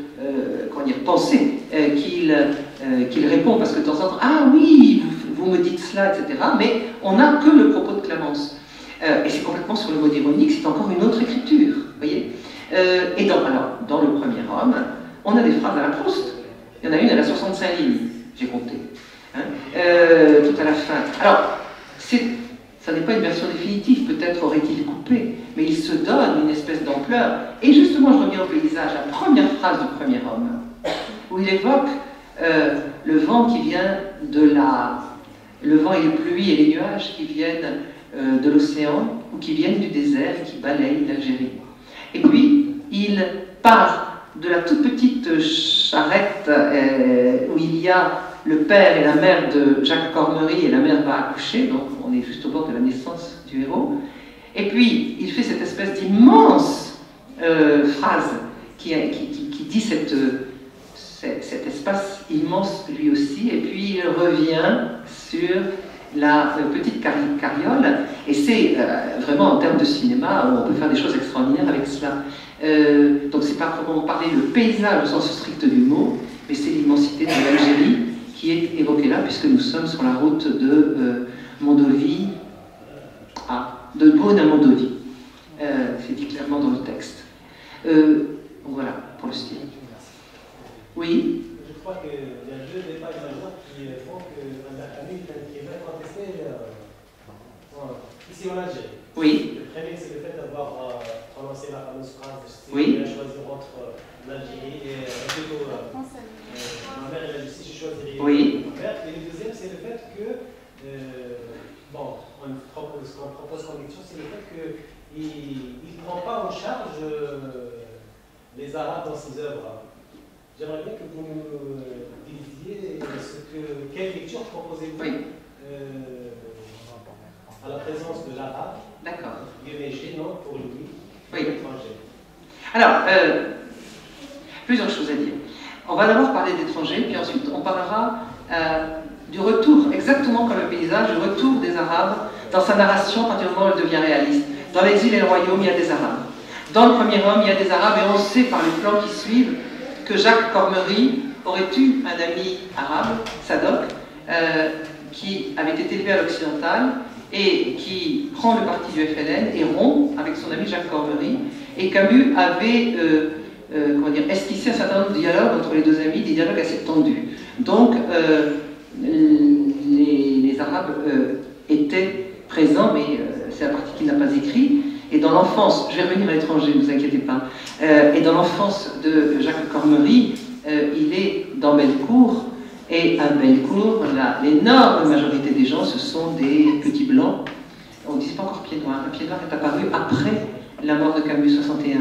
penser qu'il répond, parce que de temps en temps, ah oui, vous me dites cela, etc., mais on n'a que le propos de Clamence. Et c'est complètement sur le mode ironique, c'est encore une autre écriture, vous voyez. Et dans le premier homme, on a des phrases à la Proust. Il y en a une, elle a 65 lignes, j'ai compté, hein, tout à la fin. Alors, ça n'est pas une version définitive, peut-être aurait-il coupé, mais il se donne une espèce d'ampleur. Et justement, je reviens au paysage, la première phrase du premier homme, où il évoque le vent qui vient le vent et les pluies et les nuages qui viennent de l'océan, ou qui viennent du désert et qui balayent l'Algérie. Et puis, il part de la toute petite charrette où il y a le père et la mère de Jacques Cormery, et la mère va accoucher, donc on est juste au bord de la naissance du héros. Et puis, il fait cette espèce d'immense phrase qui dit cet espace immense lui aussi, et puis il revient sur la petite carriole, et c'est vraiment en termes de cinéma où on peut faire des choses extraordinaires avec cela. Donc c'est pas proprement parler le paysage au sens strict du mot, mais c'est l'immensité de l'Algérie qui est évoquée là, puisque nous sommes sur la route de Mondovì, de Beaune à Mondovì. C'est dit clairement dans le texte. Voilà pour le style. Oui. Je crois qu'il y a deux détails majeurs qui font qu'Albert Camus est bien contesté ici en Algérie. Oui. Le premier, c'est le fait d'avoir prononcé la fameuse phrase oui. Il a choisi entre l'Algérie et plutôt ma mère et la justice, je choisirais oui. ma mère. Et le deuxième, c'est le fait que, ce qu'on propose comme lecture, c'est le fait qu'il ne prend pas en charge les Arabes dans ses œuvres. J'aimerais bien que vous nous disiez quelle lecture proposez-vous à la présence de l'arabe. D'accord. Gênant pour lui, étranger. Alors, plusieurs choses à dire. On va d'abord parler d'étrangers, puis ensuite on parlera du retour, exactement comme le paysage, du retour des Arabes dans sa narration à partir du moment où elle devient réaliste. Dans L'Exil et le Royaume, il y a des Arabes. Dans le premier homme, il y a des Arabes, et on sait par les plans qui suivent que Jacques Cormery aurait eu un ami arabe, Sadoc, qui avait été élevé à l'occidental et qui prend le parti du FLN et rompt avec son ami Jacques Cormery. Et Camus avait comment dire, esquissé un certain nombre de dialogues entre les deux amis, des dialogues assez tendus. Donc, les Arabes étaient présents, mais c'est la partie qu'il n'a pas écrite. Et dans l'enfance, je vais revenir à l'étranger, ne vous inquiétez pas, et dans l'enfance de Jacques Cormery, il est dans Bellecour, et à Bellecour, l'énorme majorité des gens, ce sont des petits blancs. On ne dit pas encore pied noir. Le pied noir est apparu après la mort de Camus 61.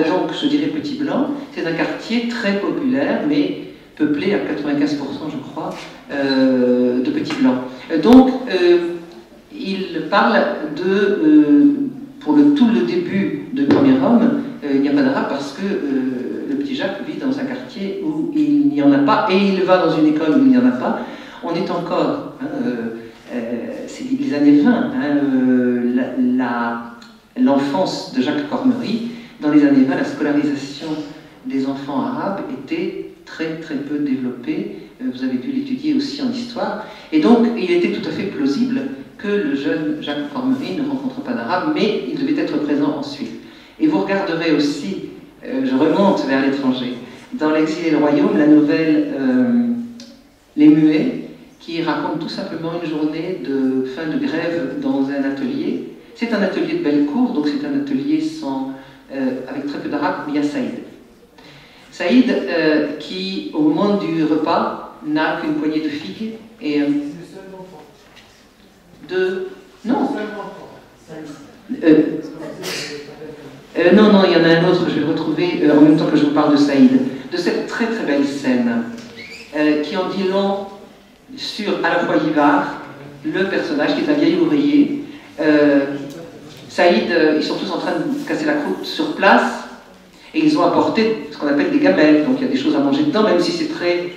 Donc, je dirais petit blanc. C'est un quartier très populaire, mais peuplé à 95%, je crois, de petits blancs. Donc, il parle pour tout le début de Premier Homme, il n'y a pas d'arabe parce que le petit Jacques vit dans un quartier où il n'y en a pas, et il va dans une école où il n'y en a pas. On est encore, c'est les années 20, l'enfance de Jacques Cormery. Dans les années 20, la scolarisation des enfants arabes était très très peu développée. Vous avez dû l'étudier aussi en histoire. Et donc, il était tout à fait plausible que le jeune Jacques Cormery ne rencontre pas d'arabe, mais il devait être présent ensuite. Et vous regarderez aussi, je remonte vers l'étranger, dans L'exil et le royaume, la nouvelle Les Muets, qui raconte tout simplement une journée de fin de grève dans un atelier. C'est un atelier de Bellecour, donc c'est un atelier avec très peu d'arabe, mais il y a Saïd. Saïd, qui, au moment du repas, n'a qu'une poignée de figues et... Non. Non, il y en a un autre, je vais le retrouver en même temps que je vous parle de Saïd. De cette très très belle scène, qui en dit long sur à la fois Yvar, le personnage qui est un vieil ouvrier. Saïd, ils sont tous en train de casser la croûte sur place, et ils ont apporté ce qu'on appelle des gamelles, donc il y a des choses à manger dedans, même si c'est très...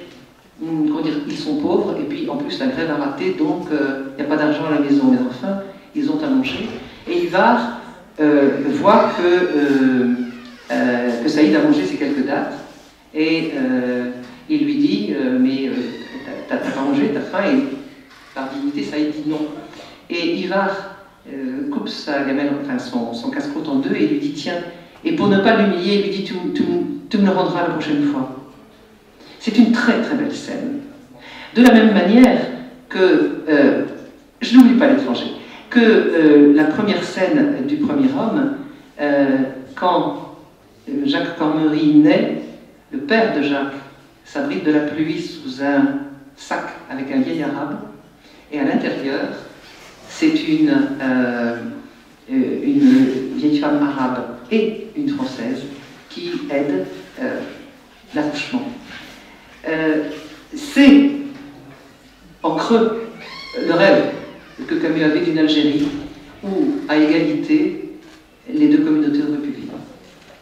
Comment dire, ils sont pauvres, et puis en plus la grève a raté, donc il n'y a pas d'argent à la maison, mais enfin, ils ont à manger. Et Ivar voit que Saïd a mangé ces quelques dates, et il lui dit mais t'as pas mangé, t'as faim, et par dignité, Saïd dit non. Et Ivar coupe sa gamelle, enfin son casse-croûte en deux, et il lui dit tiens, et pour ne pas l'humilier, il lui dit tu me le rendras la prochaine fois. C'est une très très belle scène. De la même manière que, je n'oublie pas l'étranger, que la première scène du Premier Homme, quand Jacques Cormery naît, le père de Jacques s'abrite de la pluie sous un sac avec un vieil arabe, et à l'intérieur, c'est une vieille femme arabe et une française qui aident l'accouchement. C'est en creux le rêve que Camus avait d'une Algérie où, à égalité, les deux communautés auraient pu vivre.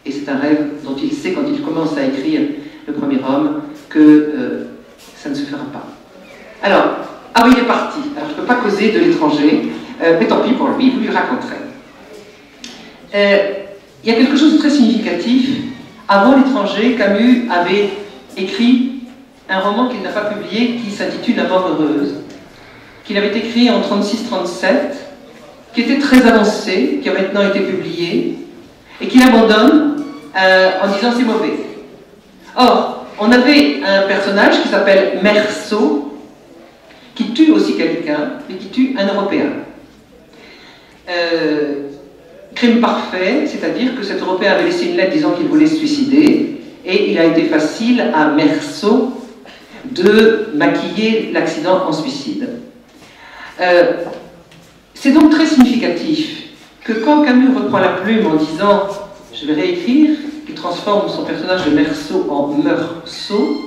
Et c'est un rêve dont il sait, quand il commence à écrire Le Premier Homme, que ça ne se fera pas. Alors, ah oui, il est parti. Alors, je ne peux pas causer de l'étranger, mais tant pis pour lui, vous lui raconterez. Il y a quelque chose de très significatif. Avant l'étranger, Camus avait écrit un roman qu'il n'a pas publié, qui s'intitule La mort heureuse, qu'il avait écrit en 36-37, qui était très avancé, qui a maintenant été publié, et qu'il abandonne en disant c'est mauvais. Or, on avait un personnage qui s'appelle Meursault, qui tue aussi quelqu'un, mais qui tue un Européen. Crime parfait, c'est-à-dire que cet Européen avait laissé une lettre disant qu'il voulait se suicider, et il a été facile à Meursault de maquiller l'accident en suicide. C'est donc très significatif que quand Camus reprend la plume en disant « je vais réécrire », il transforme son personnage de Meursault en Meursault,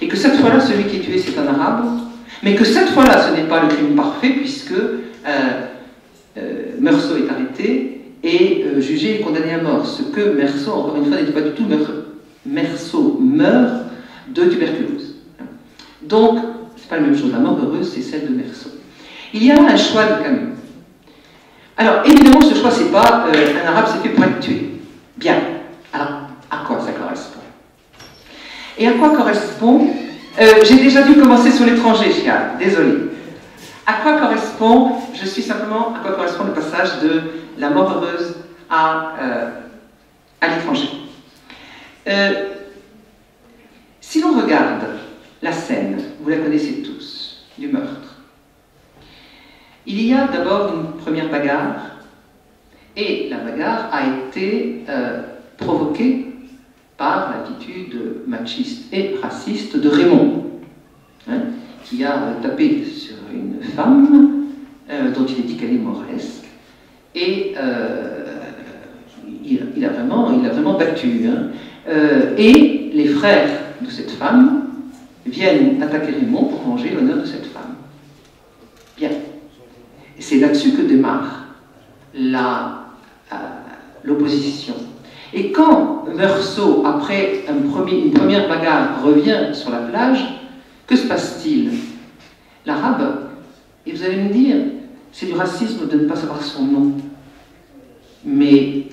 et que cette fois-là, celui qui est tué, c'est un arabe, mais que cette fois-là, ce n'est pas le crime parfait, puisque Meursault est arrêté et jugé et condamné à mort. Ce que Meursault, encore une fois, n'était pas du tout Meursault meurt de tuberculose. Donc, c'est pas la même chose. La mort heureuse, c'est celle de Meursault. Il y a un choix de Camus. Alors, évidemment, ce choix, c'est pas un arabe s'est fait pour être tué. Bien. Alors, à quoi ça correspond? Et à quoi correspond J'ai déjà dû commencer sur l'étranger, Chial, désolé. À quoi correspond, à quoi correspond le passage de la mort heureuse à l'étranger? Si l'on regarde la scène, vous la connaissez tous, du meurtre, il y a d'abord une première bagarre, et la bagarre a été provoquée par l'attitude machiste et raciste de Raymond, hein, qui a tapé sur une femme dont il a dit qu'elle est mauresque, et il a vraiment battu. Hein. Et les frères de cette femme viennent attaquer Raymond pour venger l'honneur de cette femme. Bien. Et c'est là-dessus que démarre l'opposition. Et quand Meursault, après une première bagarre, revient sur la plage, que se passe-t-il? L'arabe, et vous allez me dire, c'est du racisme de ne pas savoir son nom. Mais,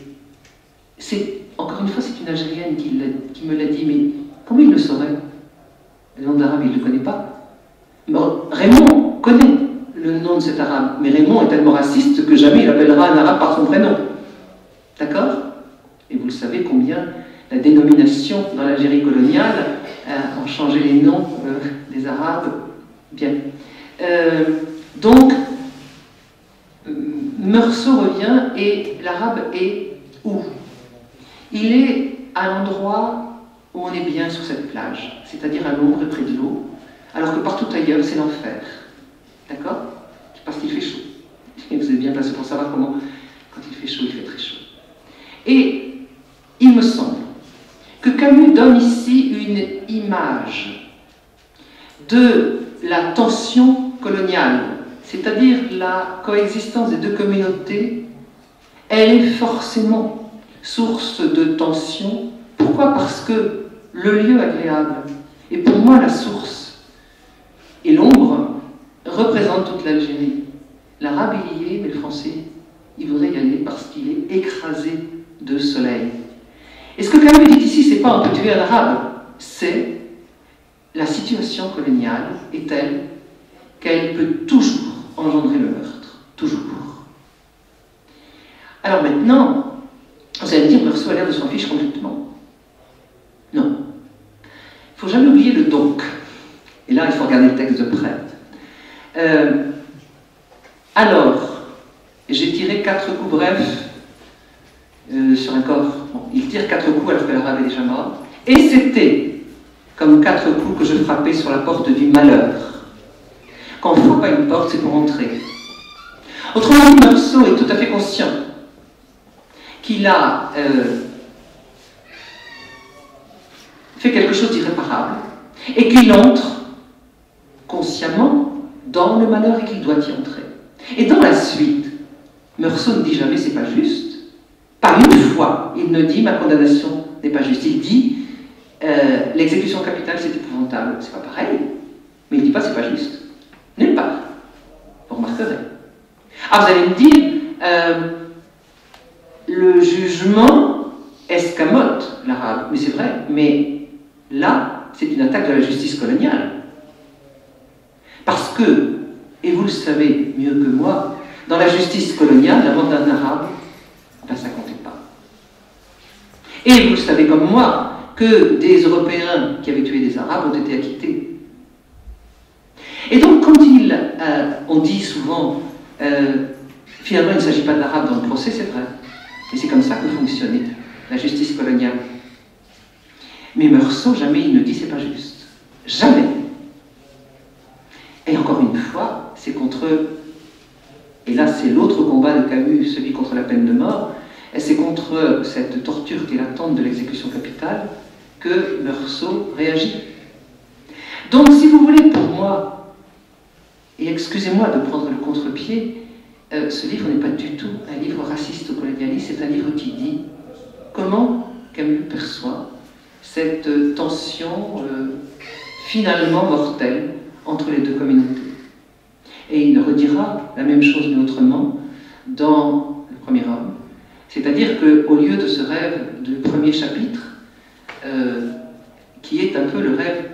encore une fois, c'est une Algérienne qui me l'a dit, mais comment il le saurait? Le nom d'arabe, il ne le connaît pas. Bon, Raymond connaît le nom de cet arabe, mais Raymond est tellement raciste que jamais il appellera un arabe par son prénom. D'accord? Et vous le savez combien la dénomination dans l'Algérie coloniale a changé les noms des Arabes. Bien. Donc, Meursault revient et l'arabe est où? Il est à l'endroit où on est bien sur cette plage, c'est-à-dire à l'ombre et près de l'eau, alors que partout ailleurs c'est l'enfer. D'accord? Parce qu'il fait chaud. Et vous êtes bien placé pour savoir comment, quand il fait chaud, il fait très chaud. Et il me semble que Camus donne ici une image de la tension coloniale, c'est-à-dire la coexistence des deux communautés. Elle est forcément source de tension. Pourquoi? Parce que le lieu agréable est pour moi la source, et l'ombre représente toute l'Algérie. L'arabe il y est, mais le français il voudrait y aller parce qu'il est écrasé de soleil. Et ce que Camus dit ici, c'est pas on peut tuer un arabe, c'est la situation coloniale est telle qu'elle peut toujours engendrer le meurtre. Toujours. Alors maintenant, vous allez me dire, Meursault a l'air de s'en fiche complètement. Non. Il ne faut jamais oublier le donc. Et là, il faut regarder le texte de près. Alors, j'ai tiré 4 coups brefs sur un corps. Bon, il tire 4 coups alors que l'arabe est déjà mort. Et c'était comme 4 coups que je frappais sur la porte du malheur. Quand on frappe à une porte, c'est pour entrer. Autrement dit, Meursault est tout à fait conscient qu'il a fait quelque chose d'irréparable et qu'il entre consciemment dans le malheur et qu'il doit y entrer. Et dans la suite, Meursault ne dit jamais c'est pas juste. Pas une fois, il ne dit ma condamnation n'est pas juste. Il dit l'exécution capitale c'est épouvantable. C'est pas pareil. Mais il ne dit pas c'est pas juste. Nulle part. Vous remarquerez. Alors vous allez me dire le jugement escamote l'arabe. Mais c'est vrai. Mais là, c'est une attaque de la justice coloniale. Parce que, et vous le savez mieux que moi, dans la justice coloniale, la mort d'un arabe, ben, ça ne comptait pas. Et vous le savez comme moi, que des Européens qui avaient tué des Arabes ont été acquittés. Et donc, quand on dit souvent, finalement, il ne s'agit pas d'Arabes dans le procès, c'est vrai. Et c'est comme ça que fonctionnait la justice coloniale. Mais Meursault, jamais il ne dit c'est pas juste. Jamais. Et encore une fois, c'est contre, et là c'est l'autre combat de Camus, celui contre la peine de mort, et c'est contre cette torture qui est l'attente de l'exécution capitale que Meursault réagit. Donc si vous voulez, pour moi, et excusez-moi de prendre le contre-pied, ce livre n'est pas du tout un livre raciste ou colonialiste, c'est un livre qui dit comment Camus perçoit cette tension finalement mortelle entre les deux communautés. Et il redira la même chose mais autrement dans Le Premier Homme. C'est-à-dire qu'au lieu de ce rêve du premier chapitre, qui est un peu le rêve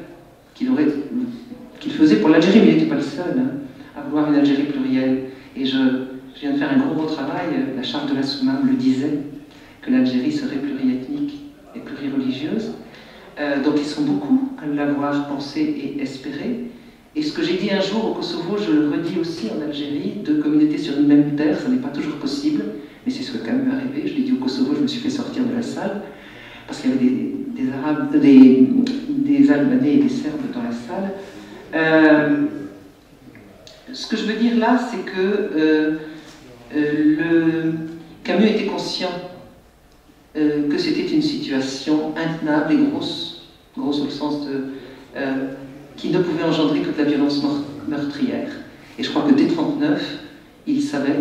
qu'il faisait pour l'Algérie, mais il n'était pas le seul à vouloir une Algérie plurielle. Et je viens de faire un gros travail, la charte de la Soumam le disait, que l'Algérie serait pluriethnique et plurireligieuse. Donc ils sont beaucoup à l'avoir pensé et espéré. Et ce que j'ai dit un jour au Kosovo, je le redis aussi en Algérie, deux communautés sur une même terre, ça n'est pas toujours possible, mais c'est ce que quand même arrivé. Je l'ai dit au Kosovo, je me suis fait sortir de la salle, parce qu'il y avait des Arabes, des Albanais et des Serbes dans la salle. Ce que je veux dire là, c'est que Camus était conscient que c'était une situation intenable et grosse au sens de... qui ne pouvait engendrer que de la violence meurtrière. Et je crois que dès 1939, il savait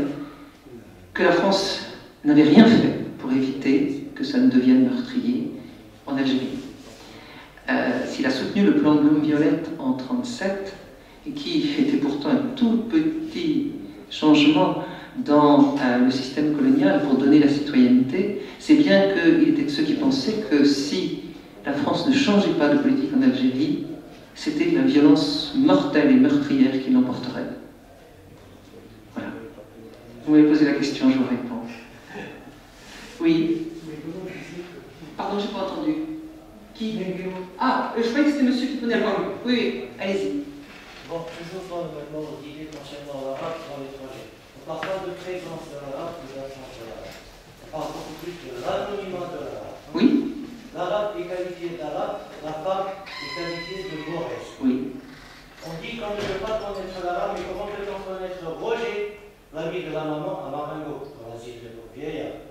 que la France n'avait rien fait pour éviter que ça ne devienne meurtrier en Algérie. S'il a soutenu le plan Blum-Violette en 1937, et qui était pourtant un tout petit changement dans le système colonial pour donner la citoyenneté, c'est bien qu'il était de ceux qui pensaient que si la France ne changeait pas de politique en Algérie, c'était la violence mortelle et meurtrière qui l'emporterait. Voilà. Vous m'avez posé la question, je vous réponds. Oui. Pardon, je n'ai pas entendu. Qui? Ah, je croyais que c'était monsieur qui prenait la parole. Oui, allez-y. Bon, toujours dans l'idée concernant l'arabe dans l'étranger. On parle pas de présence de l'arabe, de l'absence de l'arabe. On parle beaucoup plus de l'anonymat de l'arabe. Oui. L'arabe est qualifié d'arabe, la femme est qualifiée de mauvaise. Oui. On dit qu'on ne veut pas connaître l'arabe, mais comment peut-on connaître Roger, l'ami de la maman, à Marengo, dans l'asile de vieillard?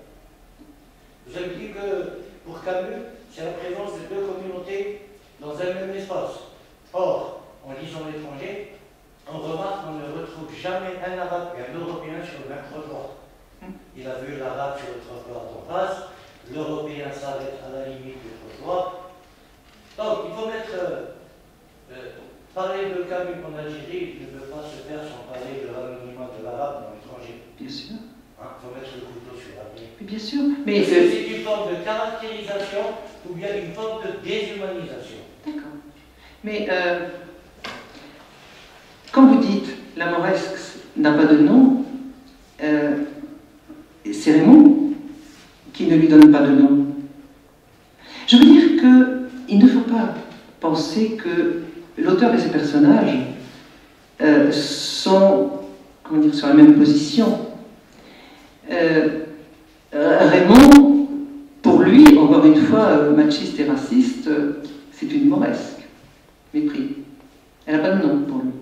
Vous avez dit que pour Camus, c'est la présence de deux communautés dans un même espace. Or, en lisant l'étranger, on remarque qu'on ne retrouve jamais un arabe et un européen sur le même trottoir. Il a vu l'arabe sur le trottoir d'en face, l'européen s'arrête à la limite du trottoir. Donc, il faut parler de Camus en Algérie ne peut pas se faire sans parler de l'anonymat de l'arabe dans l'étranger. Bien sûr. Il faut mettre le couteau sur la plaie. Bien sûr. Mais c'est une forme de caractérisation ou bien une forme de déshumanisation. D'accord. Mais quand vous dites la Mauresque n'a pas de nom, c'est Raymond qui ne lui donne pas de nom. Je veux dire qu'il ne faut pas penser que l'auteur et ses personnages sont, comment dire, sur la même position. Raymond, pour lui, encore une fois, machiste et raciste, c'est une Mauresque. Mépris. Elle n'a pas de nom pour lui.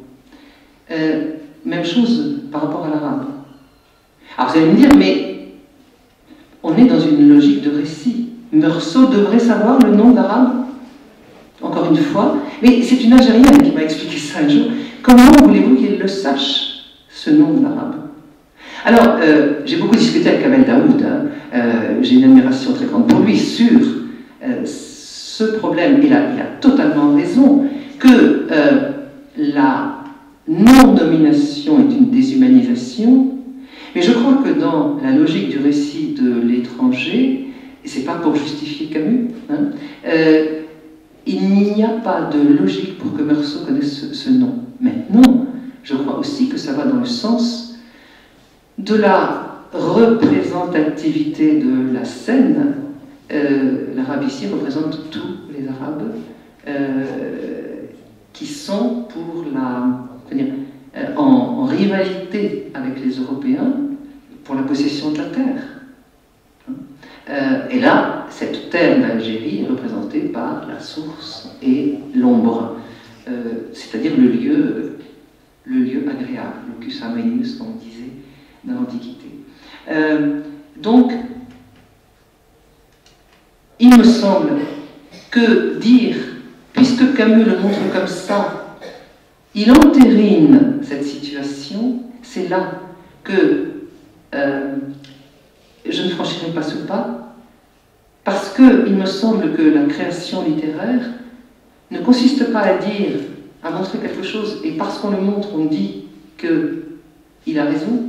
Même chose par rapport à l'arabe. Alors vous allez me dire, mais on est dans une logique de récit. Meursault devrait savoir le nom d'arabe? Encore une fois. Mais c'est une Algérienne qui m'a expliqué ça un jour. Comment voulez-vous qu'il le sache, ce nom d'arabe? Alors, j'ai beaucoup discuté avec Kamel Daoud. J'ai une admiration très grande pour lui sur ce problème. Il a totalement raison que la non-domination est une déshumanisation. Mais je crois que dans la logique du récit de l'étranger, et c'est pas pour justifier Camus, il n'y a pas de logique pour que Meursault connaisse ce nom. Maintenant, je crois aussi que ça va dans le sens de la représentativité de la scène. L'arabe ici représente tous les Arabes qui sont en rivalité avec les Européens pour la possession de la terre. Et là, cette terre d'Algérie est représentée par la source et l'ombre, c'est-à-dire le lieu agréable, locus amenus, comme on disait dans l'Antiquité. Donc, il me semble que dire, puisque Camus le montre comme ça, il entérine cette situation, c'est là que je ne franchirai pas ce pas, parce qu'il me semble que la création littéraire ne consiste pas à montrer quelque chose, et parce qu'on le montre, on dit qu'il a raison,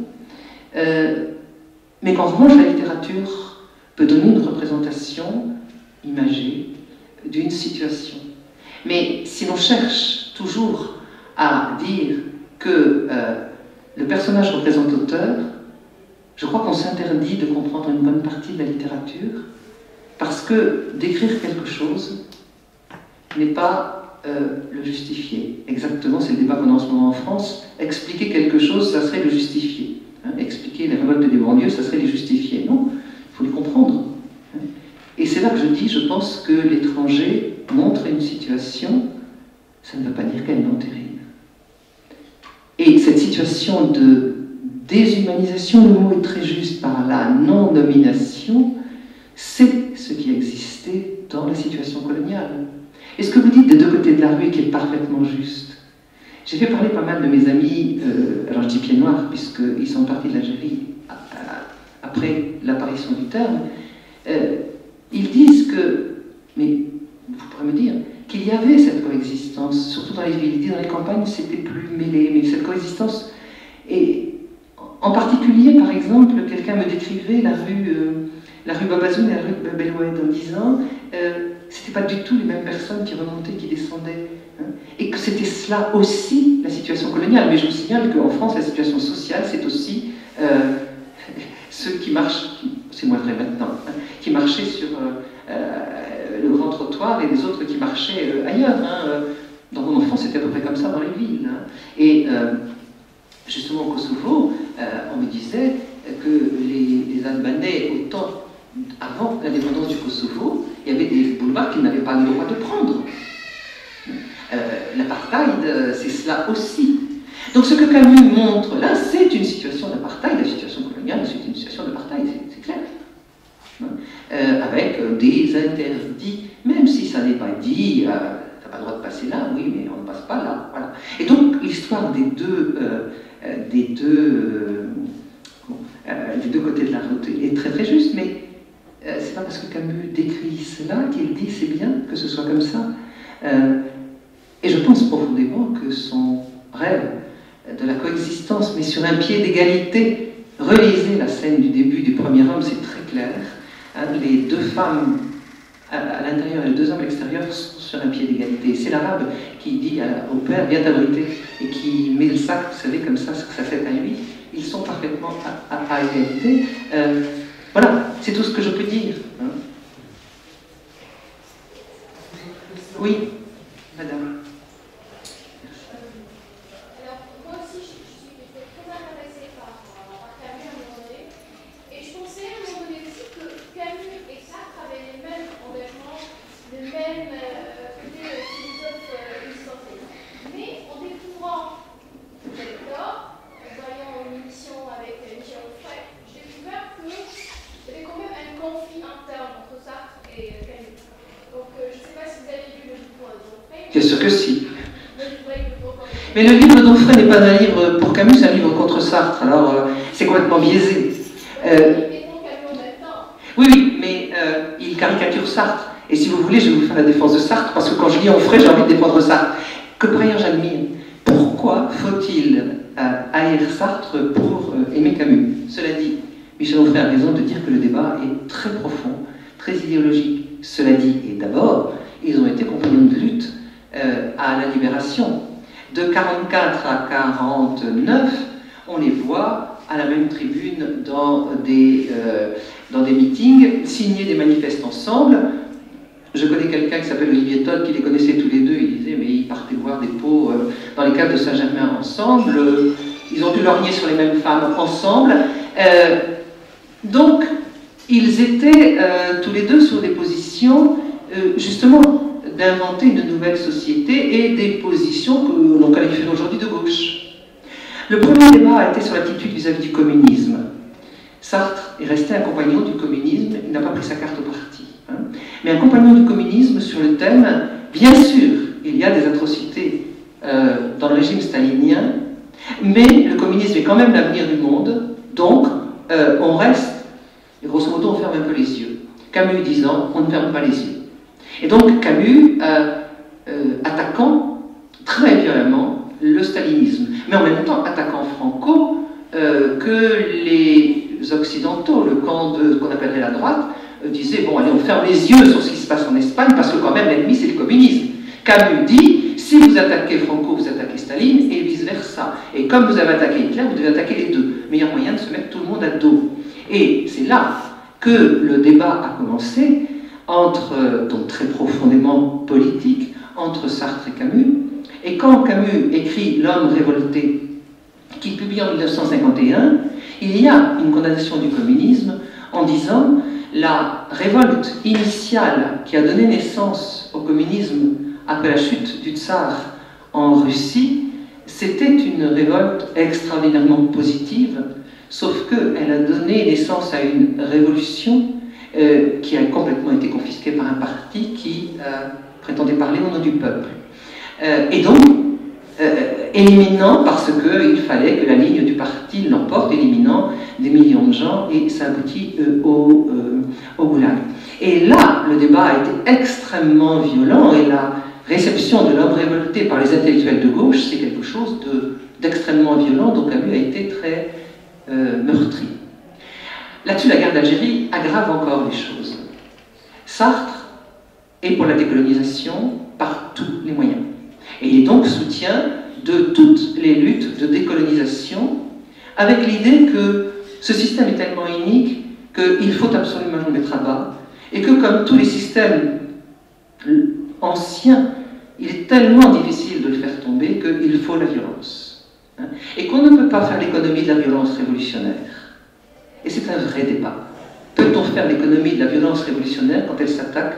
mais qu'en revanche, la littérature peut donner une représentation imagée d'une situation. Mais si l'on cherche toujours à dire que le personnage représente l'auteur, je crois qu'on s'interdit de comprendre une bonne partie de la littérature, parce que d'écrire quelque chose n'est pas le justifier. Exactement, c'est le débat qu'on a en ce moment en France. Expliquer quelque chose, ça serait le justifier. Hein, expliquer les révoltes des banlieues, ça serait les justifier. Non, il faut les comprendre. Hein. Et c'est là que je dis, je pense que l'étranger montre une situation, ça ne veut pas dire qu'elle est non terrible. Et cette situation de déshumanisation, le mot est très juste, par la non-nomination, c'est ce qui existait dans la situation coloniale. Et ce que vous dites des deux côtés de la rue qui est parfaitement juste. J'ai fait parler pas mal de mes amis, alors je dis pieds noirs, puisqu'ils sont partis de l'Algérie après l'apparition du terme, ils disent que, mais vous pourrez me dire, qu'il y avait cette coexistence, surtout dans les villes, dans les campagnes, c'était plus mêlé, mais cette coexistence, et en particulier, par exemple, quelqu'un me décrivait la rue Babazoun et la rue Beloued en disant c'était pas du tout les mêmes personnes qui remontaient, qui descendaient, hein, et que c'était cela aussi la situation coloniale. Mais je vous signale qu'en France, la situation sociale, c'est aussi ceux qui marchent, c'est moins vrai maintenant, hein, qui marchaient sur le grand trottoir et les autres qui marchaient ailleurs. Hein. Dans mon enfance, c'était à peu près comme ça dans les villes. Hein. Et justement au Kosovo, on me disait que les Albanais, autant avant l'indépendance du Kosovo, il y avait des boulevards qu'ils n'avaient pas le droit de prendre. L'apartheid, c'est cela aussi. Donc ce que Camus montre là, c'est une situation d'apartheid. La situation coloniale, c'est une situation d'apartheid, c'est clair. Avec des interdits, même si ça n'est pas dit, t'as pas le droit de passer là, oui, mais on ne passe pas là. Voilà. Et donc l'histoire des deux côtés de la route est très très juste, mais c'est pas parce que Camus décrit cela qu'il dit c'est bien que ce soit comme ça. Et je pense profondément que son rêve de la coexistence, mais sur un pied d'égalité, relisez la scène du début du premier homme, c'est très clair. Hein, les deux femmes à l'intérieur et les deux hommes à l'extérieur sont sur un pied d'égalité. C'est l'arabe qui dit au père, viens t'abriter, et qui met le sac, vous savez, comme ça, sur sa tête à lui. Ils sont parfaitement à égalité. Voilà, c'est tout ce que je peux dire. Hein. Oui, madame. Alors, moi aussi, je suis très intéressée par Camus à un moment donné. Et je pensais à un moment donné aussi que Camus et Sartre avaient les mêmes engagements, les mêmes côtés philosophes existentiels. Mais en découvrant Hector, en voyant une émission avec Michel Onfray, j'ai découvert qu'il y avait quand même un conflit interne entre Sartre et Camus. Donc, je ne sais pas si vous avez lu le livre d'Onfray. Bien sûr que si. Mais le livre d'Onfray n'est pas un livre pour Camus, c'est un livre contre Sartre. Alors, c'est complètement biaisé. Oui, mais il caricature Sartre. Et si vous voulez, je vais vous faire la défense de Sartre, parce que quand je lis Onfray, j'ai envie de défendre Sartre. Que par ailleurs j'admire. Pourquoi faut-il haïr Sartre pour aimer Camus? Cela dit, Michel Onfray a raison de dire que le débat est très profond, très idéologique. Cela dit, et d'abord, ils ont été compagnons de lutte à la Libération. De 1944 à 1949, on les voit à la même tribune dans des meetings, signer des manifestes ensemble. Je connais quelqu'un qui s'appelle Olivier Todd, qui les connaissait tous les deux. Il disait, mais ils partaient voir des pots dans les caves de Saint-Germain ensemble. Ils ont dû lorgner sur les mêmes femmes ensemble. Donc, ils étaient tous les deux sur des positions, justement, d'inventer une nouvelle société et des positions que l'on qualifie aujourd'hui de gauche. Le premier débat a été sur l'attitude vis-à-vis du communisme. Sartre est resté un compagnon du communisme, il n'a pas pris sa carte au parti. Hein. Mais un compagnon du communisme sur le thème, bien sûr, il y a des atrocités dans le régime stalinien, mais le communisme est quand même l'avenir du monde, donc on reste, et grosso modo on ferme un peu les yeux. Camus disant, on ne ferme pas les yeux. Et donc Camus attaquant très violemment le stalinisme, mais en même temps attaquant Franco, que les occidentaux, le camp qu'on appellerait la droite, disaient, bon allez, on ferme les yeux sur ce qui se passe en Espagne, parce que quand même l'ennemi c'est le communisme. Camus dit, si vous attaquez Franco, vous attaquez Staline, et vice-versa. Et comme vous avez attaqué Hitler, vous devez attaquer les deux. Meilleur moyen de se mettre tout le monde à dos. Et c'est là que le débat a commencé, donc très profondément politique, entre Sartre et Camus. Et quand Camus écrit L'homme révolté, qu'il publie en 1951, il y a une condamnation du communisme en disant la révolte initiale qui a donné naissance au communisme après la chute du tsar en Russie, c'était une révolte extraordinairement positive, sauf qu'elle a donné naissance à une révolution qui a complètement été confisquée par un parti qui prétendait parler au nom du peuple. Et donc, éliminant, parce qu'il fallait que la ligne du parti l'emporte, éliminant des millions de gens, et ça aboutit au goulag. Et là, le débat a été extrêmement violent, et la réception de l'homme révolté par les intellectuels de gauche, c'est quelque chose d'extrêmement violent, donc Camus a été très meurtri. Là-dessus, la guerre d'Algérie aggrave encore les choses. Sartre est pour la décolonisation par tous les moyens. Et il est donc soutien de toutes les luttes de décolonisation, avec l'idée que ce système est tellement unique qu'il faut absolument le mettre à bas, et que comme tous les systèmes anciens, il est tellement difficile de le faire tomber qu'il faut la violence. Et qu'on ne peut pas faire l'économie de la violence révolutionnaire. Et c'est un vrai débat. Peut-on faire l'économie de la violence révolutionnaire quand elle s'attaque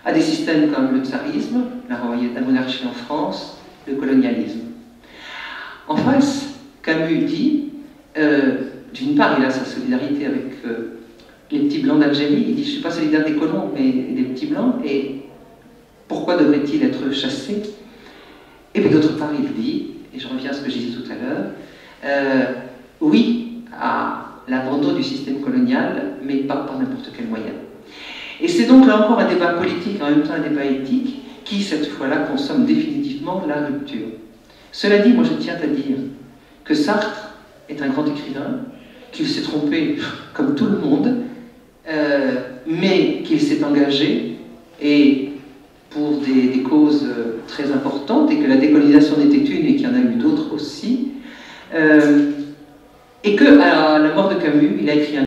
à des systèmes comme le tsarisme, la monarchie en France, le colonialisme? En face, Camus dit, d'une part, il a sa solidarité avec les petits blancs d'Algérie. Il dit, je ne suis pas solidaire des colons, mais des petits blancs, et pourquoi devrait-il être chassé? Et puis d'autre part, il dit, et je reviens à ce que j'ai dit tout à l'heure, oui à l'abandon du système colonial, mais pas par n'importe quel moyen. Et c'est donc là encore un débat politique, en même temps un débat éthique, qui cette fois-là consomme définitivement la rupture. Cela dit, moi je tiens à dire que Sartre est un grand écrivain, qu'il s'est trompé comme tout le monde, mais qu'il s'est engagé, et pour des causes très importantes, et que la décolonisation n'était une et qu'il y en a eu d'autres aussi, et qu'à la mort de Camus, il a écrit un